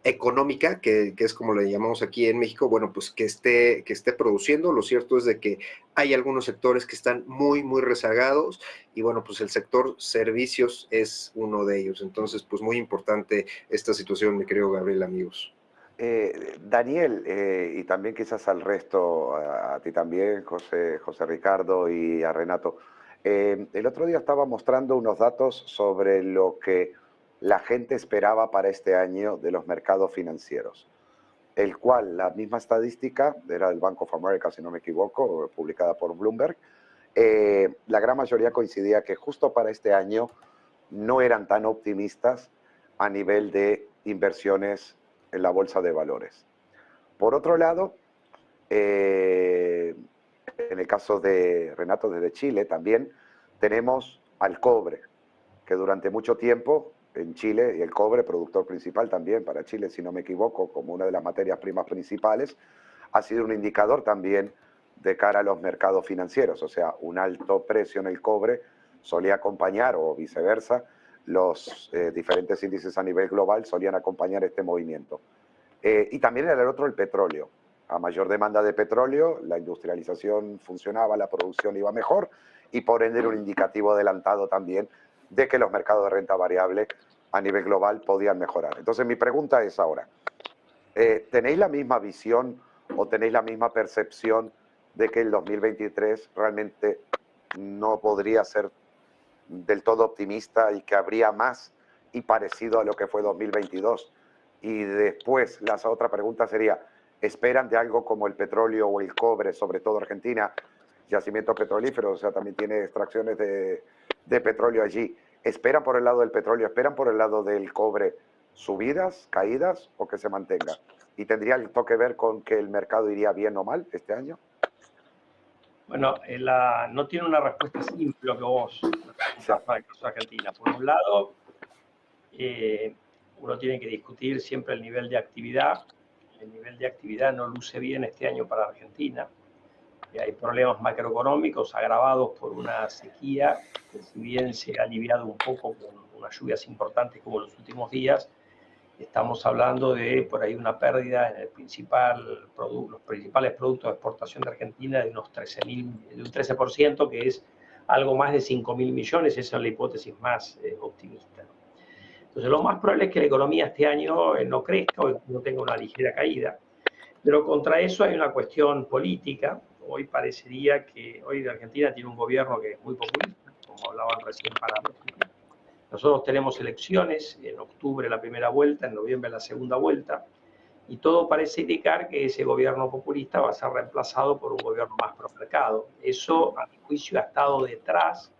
económica, que es como le llamamos aquí en México, bueno, pues que esté produciendo. Lo cierto es de que hay algunos sectores que están muy, muy rezagados, y bueno, pues el sector servicios es uno de ellos. Entonces, pues muy importante esta situación, mi querido Gabriel, amigos. Daniel, y también quizás al resto, a ti también, José Ricardo, y a Renato. El otro día estaba mostrando unos datos sobre lo que la gente esperaba para este año de los mercados financieros, el cual la misma estadística era del Bank of America, si no me equivoco, publicada por Bloomberg. La gran mayoría coincidía que justo para este año no eran tan optimistas a nivel de inversiones en la bolsa de valores. Por otro lado, en el caso de Renato desde Chile también tenemos al cobre, que durante mucho tiempo en Chile, y el cobre, productor principal también para Chile, si no me equivoco, como una de las materias primas principales, ha sido un indicador también de cara a los mercados financieros. O sea, un alto precio en el cobre solía acompañar, o viceversa, los diferentes índices a nivel global solían acompañar este movimiento. Y también era el otro, el petróleo. A mayor demanda de petróleo, la industrialización funcionaba, la producción iba mejor, y por ende era un indicativo adelantado también de que los mercados de renta variable a nivel global podían mejorar. Entonces mi pregunta es ahora, ¿tenéis la misma visión o tenéis la misma percepción de que el 2023 realmente no podría ser del todo optimista y que habría más y parecido a lo que fue 2022? Y después, la otra pregunta sería, ¿esperan de algo como el petróleo o el cobre, sobre todo Argentina, yacimientos petrolíferos, o sea, también tiene extracciones de petróleo allí? ¿Esperan por el lado del petróleo, esperan por el lado del cobre subidas, caídas o que se mantenga? ¿Y tendría algo que ver con que el mercado iría bien o mal este año? Bueno, no tiene una respuesta simple lo que vos preguntás para el caso de Argentina. Por un lado, uno tiene que discutir siempre el nivel de actividad. El nivel de actividad no luce bien este año para Argentina. Hay problemas macroeconómicos agravados por una sequía que, si bien se ha aliviado un poco con unas lluvias importantes como los últimos días, estamos hablando de por ahí una pérdida en los principales productos de exportación de Argentina de unos de un 13%, que es algo más de 5.000 millones. Esa es la hipótesis más optimista. Entonces, lo más probable es que la economía este año no crezca o no tenga una ligera caída. Pero contra eso hay una cuestión política. Hoy parecería que hoy Argentina tiene un gobierno que es muy populista, como hablaban recién para México. Nosotros tenemos elecciones, en octubre la primera vuelta, en noviembre la segunda vuelta, y todo parece indicar que ese gobierno populista va a ser reemplazado por un gobierno más promercado. Eso, a mi juicio, ha estado detrás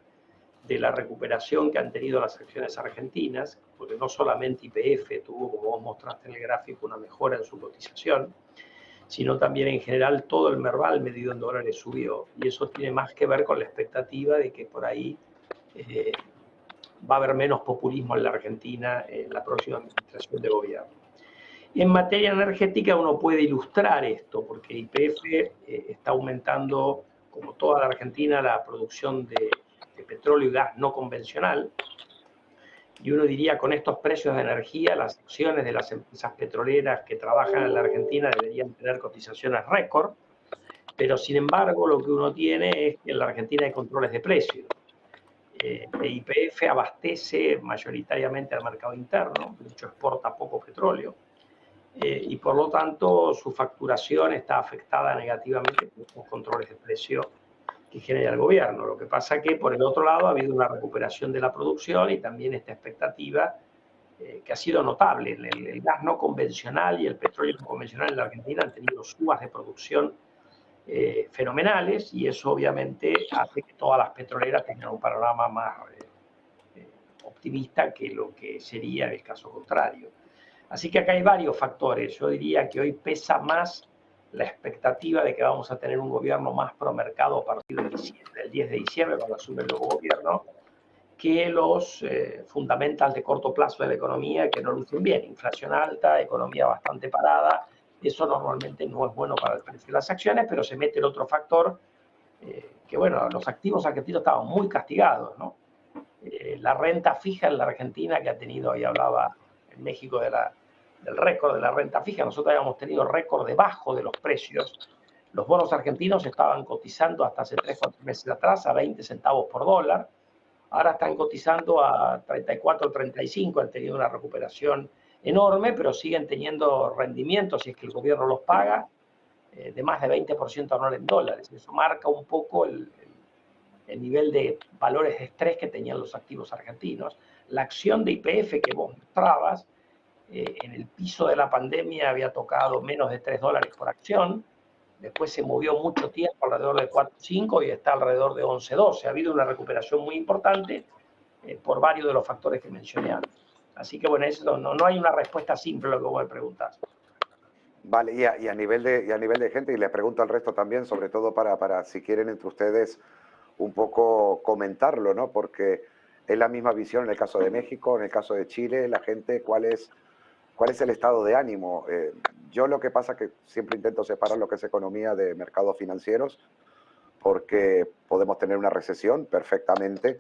de la recuperación que han tenido las acciones argentinas, porque no solamente YPF tuvo, como vos mostraste en el gráfico, una mejora en su cotización, sino también en general todo el Merval medido en dólares subió, y eso tiene más que ver con la expectativa de que por ahí va a haber menos populismo en la Argentina en la próxima administración de gobierno. En materia energética uno puede ilustrar esto, porque YPF está aumentando, como toda la Argentina, la producción de petróleo y gas no convencional, Y uno diría, con estos precios de energía, las acciones de las empresas petroleras que trabajan en la Argentina deberían tener cotizaciones récord, pero sin embargo lo que uno tiene es que en la Argentina hay controles de precios. YPF abastece mayoritariamente al mercado interno, de hecho exporta poco petróleo, y por lo tanto su facturación está afectada negativamente por los controles de precio que genera el gobierno. Lo que pasa que por el otro lado ha habido una recuperación de la producción y también esta expectativa que ha sido notable. El gas no convencional y el petróleo no convencional en la Argentina han tenido subas de producción fenomenales, y eso obviamente hace que todas las petroleras tengan un panorama más optimista que lo que sería el caso contrario. Así que acá hay varios factores. Yo diría que hoy pesa más la expectativa de que vamos a tener un gobierno más pro mercado a partir del 10 de diciembre, cuando asume el nuevo gobierno, que los fundamentals de corto plazo de la economía, que no lucen bien. Inflación alta, economía bastante parada. Eso normalmente no es bueno para el precio de las acciones, pero se mete el otro factor, que bueno, los activos argentinos estaban muy castigados, ¿no? La renta fija en la Argentina, que ha tenido, ahí hablaba en México del récord de la renta fija, nosotros habíamos tenido récord debajo de los precios. Los bonos argentinos estaban cotizando hasta hace 3-4 meses atrás a 20 centavos por dólar, ahora están cotizando a 34 o 35, han tenido una recuperación enorme, pero siguen teniendo rendimientos, si es que el gobierno los paga, de más de 20% anual en dólares. Eso marca un poco el nivel de valores de estrés que tenían los activos argentinos. La acción de YPF que vos mostrabas, en el piso de la pandemia había tocado menos de $3 por acción, después se movió mucho tiempo alrededor de 4.5 y está alrededor de 11-12. Ha habido una recuperación muy importante por varios de los factores que mencioné antes. Así que bueno, eso no hay una respuesta simple a lo que vos me preguntás. Vale, y a nivel de gente, y le pregunto al resto también, sobre todo para si quieren entre ustedes un poco comentarlo, ¿no? Porque es la misma visión en el caso de México, en el caso de Chile, la gente, ¿cuál es el estado de ánimo? Yo lo que pasa es que siempre intento separar lo que es economía de mercados financieros, porque podemos tener una recesión perfectamente,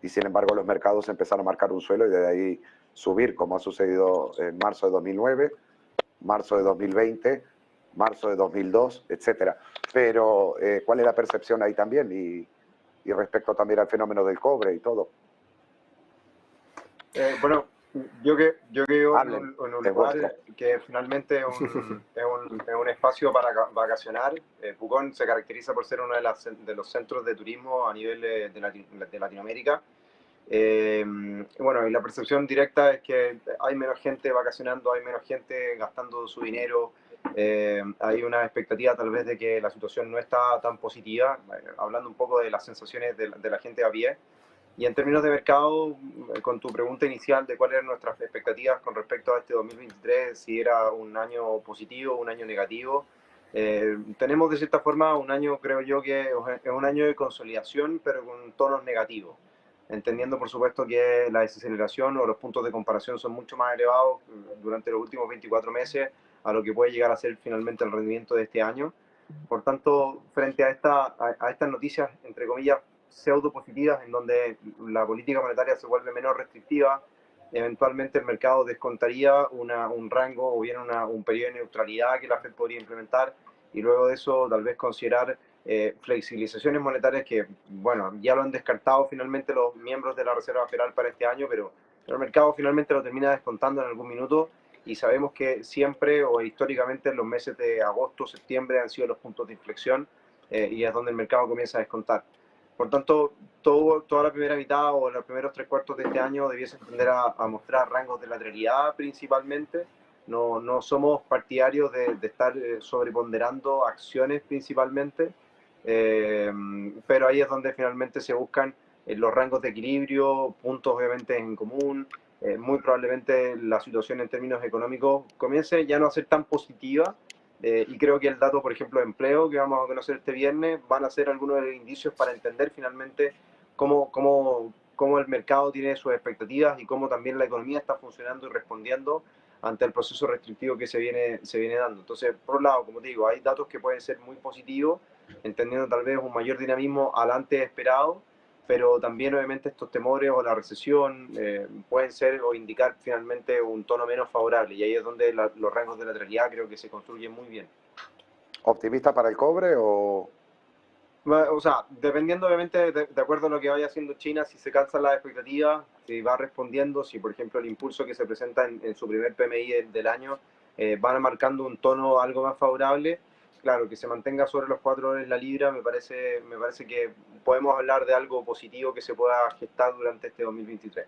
y sin embargo los mercados empezaron a marcar un suelo y de ahí subir, como ha sucedido en marzo de 2009, marzo de 2020, marzo de 2002, etcétera. Pero, ¿cuál es la percepción ahí también? Y respecto también al fenómeno del cobre y todo. Bueno, yo que vivo en un lugar que finalmente es un espacio para vacacionar. Pucón se caracteriza por ser uno de los centros de turismo a nivel de Latinoamérica. Bueno, y la percepción directa es que hay menos gente vacacionando, hay menos gente gastando su dinero, hay una expectativa tal vez de que la situación no está tan positiva, hablando un poco de las sensaciones de la gente a pie. Y en términos de mercado, con tu pregunta inicial de cuáles eran nuestras expectativas con respecto a este 2023, si era un año positivo o un año negativo, tenemos de cierta forma un año, creo yo, que es un año de consolidación, pero con tonos negativos, entendiendo por supuesto que la desaceleración o los puntos de comparación son mucho más elevados durante los últimos 24 meses a lo que puede llegar a ser finalmente el rendimiento de este año. Por tanto, frente a estas noticias, entre comillas, pseudo positivas, en donde la política monetaria se vuelve menos restrictiva, eventualmente el mercado descontaría un rango o bien un periodo de neutralidad que la Fed podría implementar, y luego de eso tal vez considerar flexibilizaciones monetarias que, bueno, ya lo han descartado finalmente los miembros de la Reserva Federal para este año, pero el mercado finalmente lo termina descontando en algún minuto, y sabemos que siempre o históricamente en los meses de agosto, septiembre han sido los puntos de inflexión, y es donde el mercado comienza a descontar. Por tanto, toda la primera mitad o los primeros 3/4 de este año debiese tender a mostrar rangos de lateralidad principalmente. No somos partidarios de estar sobreponderando acciones principalmente, pero ahí es donde finalmente se buscan los rangos de equilibrio, puntos obviamente en común. Muy probablemente la situación en términos económicos comience ya no a ser tan positiva, y creo que el dato, por ejemplo, de empleo que vamos a conocer este viernes van a ser algunos de los indicios para entender finalmente cómo el mercado tiene sus expectativas y cómo también la economía está funcionando y respondiendo ante el proceso restrictivo que se viene dando. Entonces, por un lado, como te digo, hay datos que pueden ser muy positivos, entendiendo tal vez un mayor dinamismo al antes esperado. pero también obviamente estos temores o la recesión pueden ser o indicar finalmente un tono menos favorable, y ahí es donde los rangos de lateralidad creo que se construyen muy bien. ¿Optimista para el cobre o...? O sea, dependiendo obviamente de acuerdo a lo que vaya haciendo China, si se cansan las expectativas, si va respondiendo, si por ejemplo el impulso que se presenta en su primer PMI del año van marcando un tono algo más favorable, claro, que se mantenga sobre los $4 la libra, me parece que podemos hablar de algo positivo que se pueda gestar durante este 2023.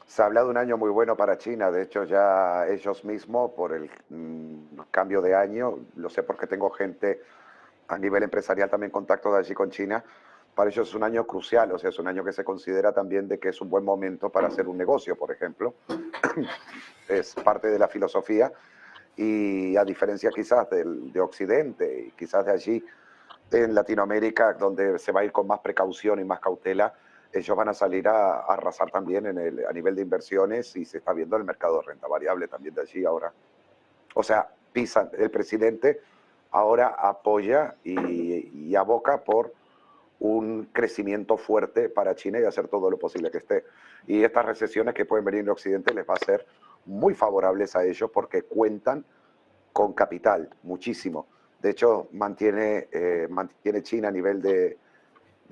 Se habla de un año muy bueno para China, de hecho ya ellos mismos por el cambio de año, lo sé porque tengo gente a nivel empresarial también contacto de allí con China, para ellos es un año crucial, o sea, es un año que se considera también de que es un buen momento para hacer un negocio, por ejemplo, es parte de la filosofía, y a diferencia quizás de Occidente y quizás de allí en Latinoamérica, donde se va a ir con más precaución y más cautela, ellos van a salir a arrasar también a nivel de inversiones, y se está viendo el mercado de renta variable también de allí ahora. O sea, pisan, el presidente ahora apoya y aboca por un crecimiento fuerte para China y hacer todo lo posible que esté. Y estas recesiones que pueden venir en Occidente les va a ser muy favorables a ellos porque cuentan con capital, muchísimo. De hecho, mantiene China a nivel de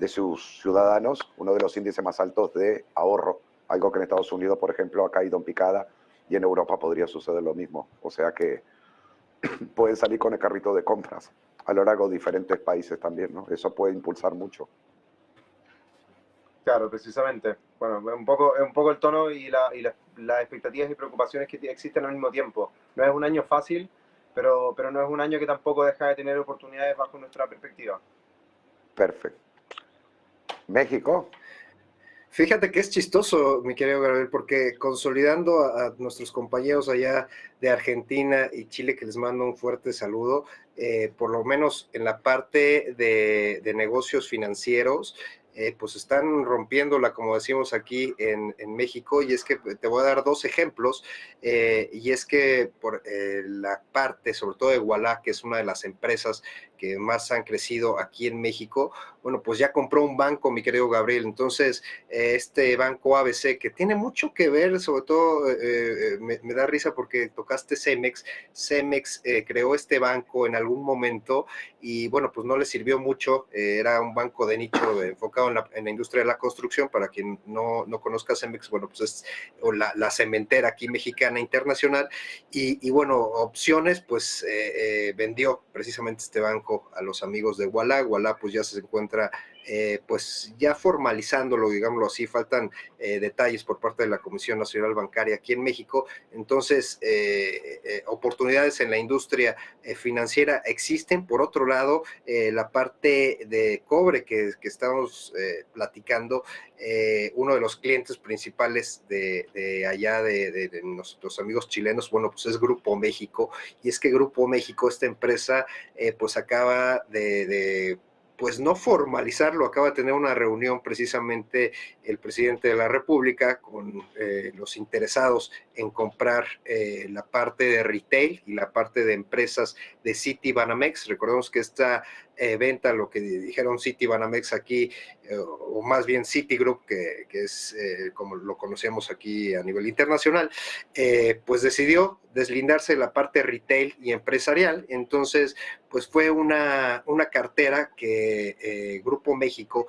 sus ciudadanos uno de los índices más altos de ahorro, algo que en Estados Unidos, por ejemplo, ha caído en picada, y en Europa podría suceder lo mismo. O sea que pueden salir con el carrito de compras a lo largo de diferentes países también, ¿no? Eso puede impulsar mucho. Claro, precisamente. Bueno, es un poco el tono y las expectativas y preocupaciones que existen al mismo tiempo. No es un año fácil, pero no es un año que tampoco deja de tener oportunidades bajo nuestra perspectiva. Perfecto. México. Fíjate que es chistoso, mi querido Gabriel, porque consolidando a nuestros compañeros allá de Argentina y Chile, que les mando un fuerte saludo, por lo menos en la parte de negocios financieros, pues están rompiéndola, como decimos aquí en México, y es que te voy a dar dos ejemplos, y es que por la parte, sobre todo de Ualá, que es una de las empresas que más han crecido aquí en México, bueno, pues ya compró un banco, mi querido Gabriel. Entonces, este banco ABC, que tiene mucho que ver, sobre todo me da risa porque tocaste Cemex. Cemex creó este banco en algún momento y bueno, pues no le sirvió mucho, era un banco de nicho enfocado en la industria de la construcción. Para quien no conozca Cemex, bueno, pues es la cementera aquí mexicana internacional, y bueno, opciones, pues vendió precisamente este banco a los amigos de Ualá. Ualá pues ya se encuentra pues ya formalizándolo, digámoslo así. Faltan detalles por parte de la Comisión Nacional Bancaria aquí en México. Entonces, oportunidades en la industria financiera existen. Por otro lado, la parte de cobre que estamos platicando, uno de los clientes principales de allá de nuestros amigos chilenos, bueno, pues es Grupo México. Y es que Grupo México, esta empresa, pues acaba pues no formalizarlo, acaba de tener una reunión precisamente el presidente de la República con los interesados en comprar la parte de retail y la parte de empresas de Citibanamex. Recordemos que esta venta, lo que dijeron Citibanamex aquí, o más bien Citigroup, que es como lo conocemos aquí a nivel internacional, pues decidió deslindarse de la parte retail y empresarial. Entonces, pues fue una cartera que Grupo México,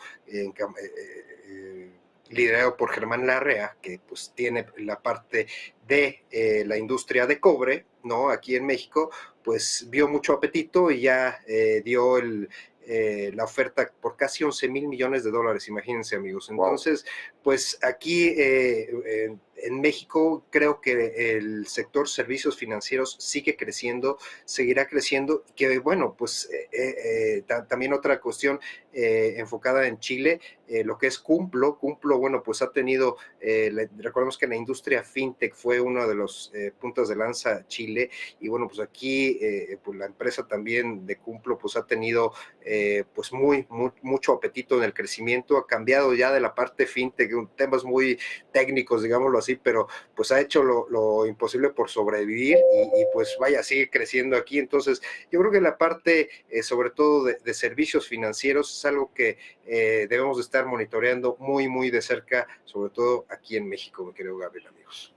liderado por Germán Larrea, que pues tiene la parte de la industria de cobre, ¿no? Aquí en México, pues vio mucho apetito y ya dio la oferta por casi 11 mil millones de dólares, imagínense, amigos. Entonces, wow, pues aquí en México creo que el sector servicios financieros sigue creciendo, seguirá creciendo, que bueno, pues también otra cuestión enfocada en Chile, lo que es Cumplo, bueno, pues ha tenido, recordemos que la industria fintech fue uno de los puntos de lanza Chile, y bueno, pues aquí pues la empresa también de Cumplo pues ha tenido pues mucho apetito en el crecimiento. Ha cambiado ya de la parte fintech, temas muy técnicos, digámoslo así, pero pues ha hecho lo imposible por sobrevivir, y pues vaya, sigue creciendo aquí. Entonces yo creo que la parte sobre todo de servicios financieros es algo que debemos de estar monitoreando muy, muy de cerca, sobre todo aquí en México, mi querido Gabriel, amigos.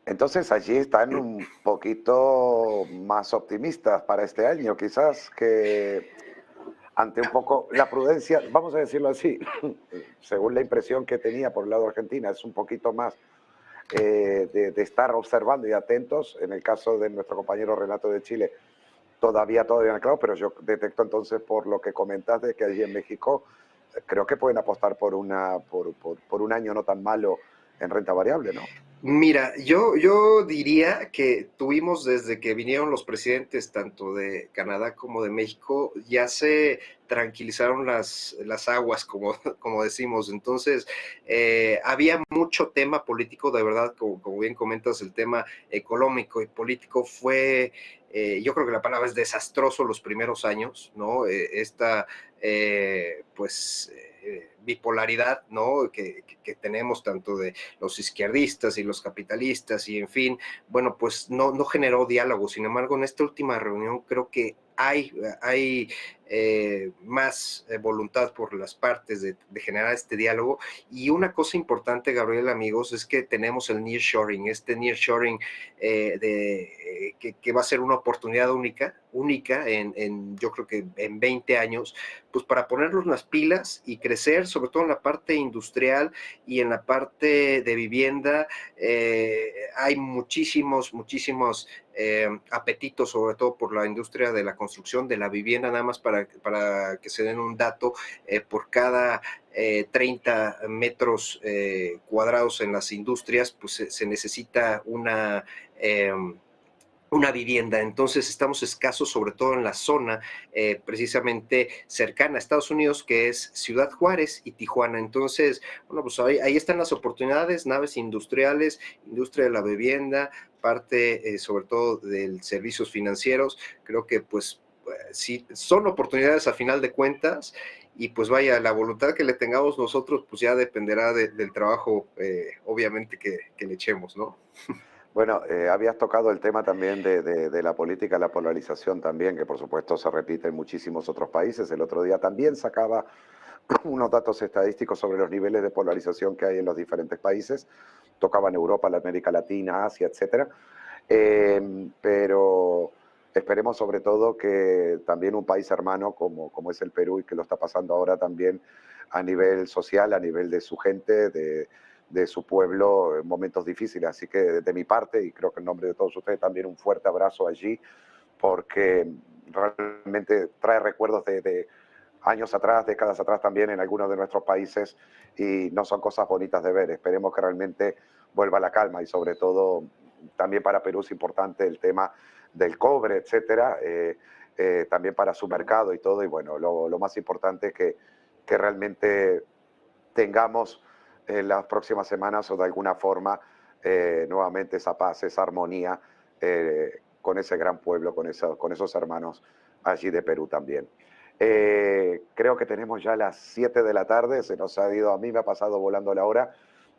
Entonces allí están un poquito más optimistas para este año, quizás que ante un poco la prudencia, vamos a decirlo así, según la impresión que tenía por el lado de Argentina, es un poquito más de estar observando y atentos. En el caso de nuestro compañero Renato de Chile, todavía no, claro, pero yo detecto entonces por lo que comentas de que allí en México creo que pueden apostar por un año no tan malo en renta variable, ¿no? Mira, yo diría que tuvimos desde que vinieron los presidentes tanto de Canadá como de México, ya se tranquilizaron las aguas, como decimos. Entonces, había mucho tema político, de verdad, como bien comentas, el tema económico y político fue, yo creo que la palabra es desastroso los primeros años, ¿no? Pues bipolaridad, ¿no? Que tenemos tanto de los izquierdistas y los capitalistas y en fin, bueno, pues no generó diálogo. Sin embargo, en esta última reunión creo que hay más voluntad por las partes de generar este diálogo. Y una cosa importante, Gabriel, amigos, es que tenemos el nearshoring, nearshoring que va a ser una oportunidad única yo creo que en 20 años, pues para ponernos las pilas y crecer, sobre todo en la parte industrial y en la parte de vivienda. Hay muchísimos apetitos, sobre todo por la industria de la construcción, de la vivienda, nada más para que se den un dato, por cada 30 metros cuadrados en las industrias, pues se necesita una vivienda. Entonces estamos escasos, sobre todo en la zona precisamente cercana a Estados Unidos, que es Ciudad Juárez y Tijuana. Entonces, bueno, pues ahí están las oportunidades, naves industriales, industria de la vivienda, parte sobre todo de servicios financieros. Creo que pues sí, son oportunidades a final de cuentas. Y pues vaya, la voluntad que le tengamos nosotros, pues ya dependerá del trabajo, obviamente, que le echemos, ¿no? Bueno, habías tocado el tema también de la política, la polarización también, que por supuesto se repite en muchísimos otros países. El otro día también sacaba unos datos estadísticos sobre los niveles de polarización que hay en los diferentes países. Tocaban Europa, la América Latina, Asia, etcétera. Pero esperemos sobre todo que también un país hermano como es el Perú y que lo está pasando ahora también a nivel social, a nivel de su gente, de su pueblo, en momentos difíciles. Así que de mi parte, y creo que en nombre de todos ustedes también un fuerte abrazo allí, porque realmente trae recuerdos de años atrás, décadas atrás también en algunos de nuestros países, y no son cosas bonitas de ver. Esperemos que realmente vuelva la calma, y sobre todo también para Perú es importante el tema del cobre, etcétera, también para su mercado y todo. Y bueno, lo más importante es que realmente tengamos en las próximas semanas o de alguna forma nuevamente esa paz, esa armonía con ese gran pueblo, con esos hermanos allí de Perú también. Creo que tenemos ya las 7 de la tarde, se nos ha ido, a mí me ha pasado volando la hora,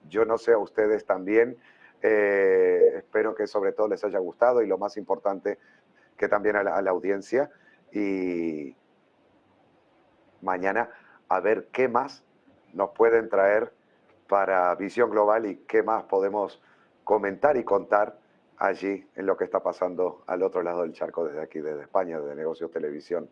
yo no sé a ustedes también. Espero que sobre todo les haya gustado, y lo más importante, que también a la audiencia. Y mañana a ver qué más nos pueden traer para Visión Global y qué más podemos comentar y contar allí en lo que está pasando al otro lado del charco, desde aquí, desde España, de Negocios Televisión.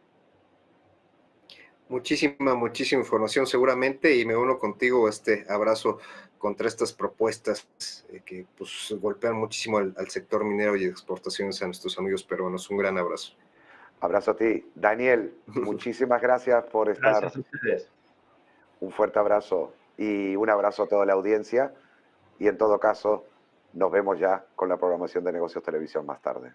Muchísima información seguramente, y me uno contigo este abrazo contra estas propuestas que pues golpean muchísimo al sector minero y de exportaciones a nuestros amigos peruanos. Un gran abrazo. Abrazo a ti. Daniel, muchísimas gracias por estar. Gracias a ustedes. Un fuerte abrazo y un abrazo a toda la audiencia, y en todo caso nos vemos ya con la programación de Negocios Televisión más tarde.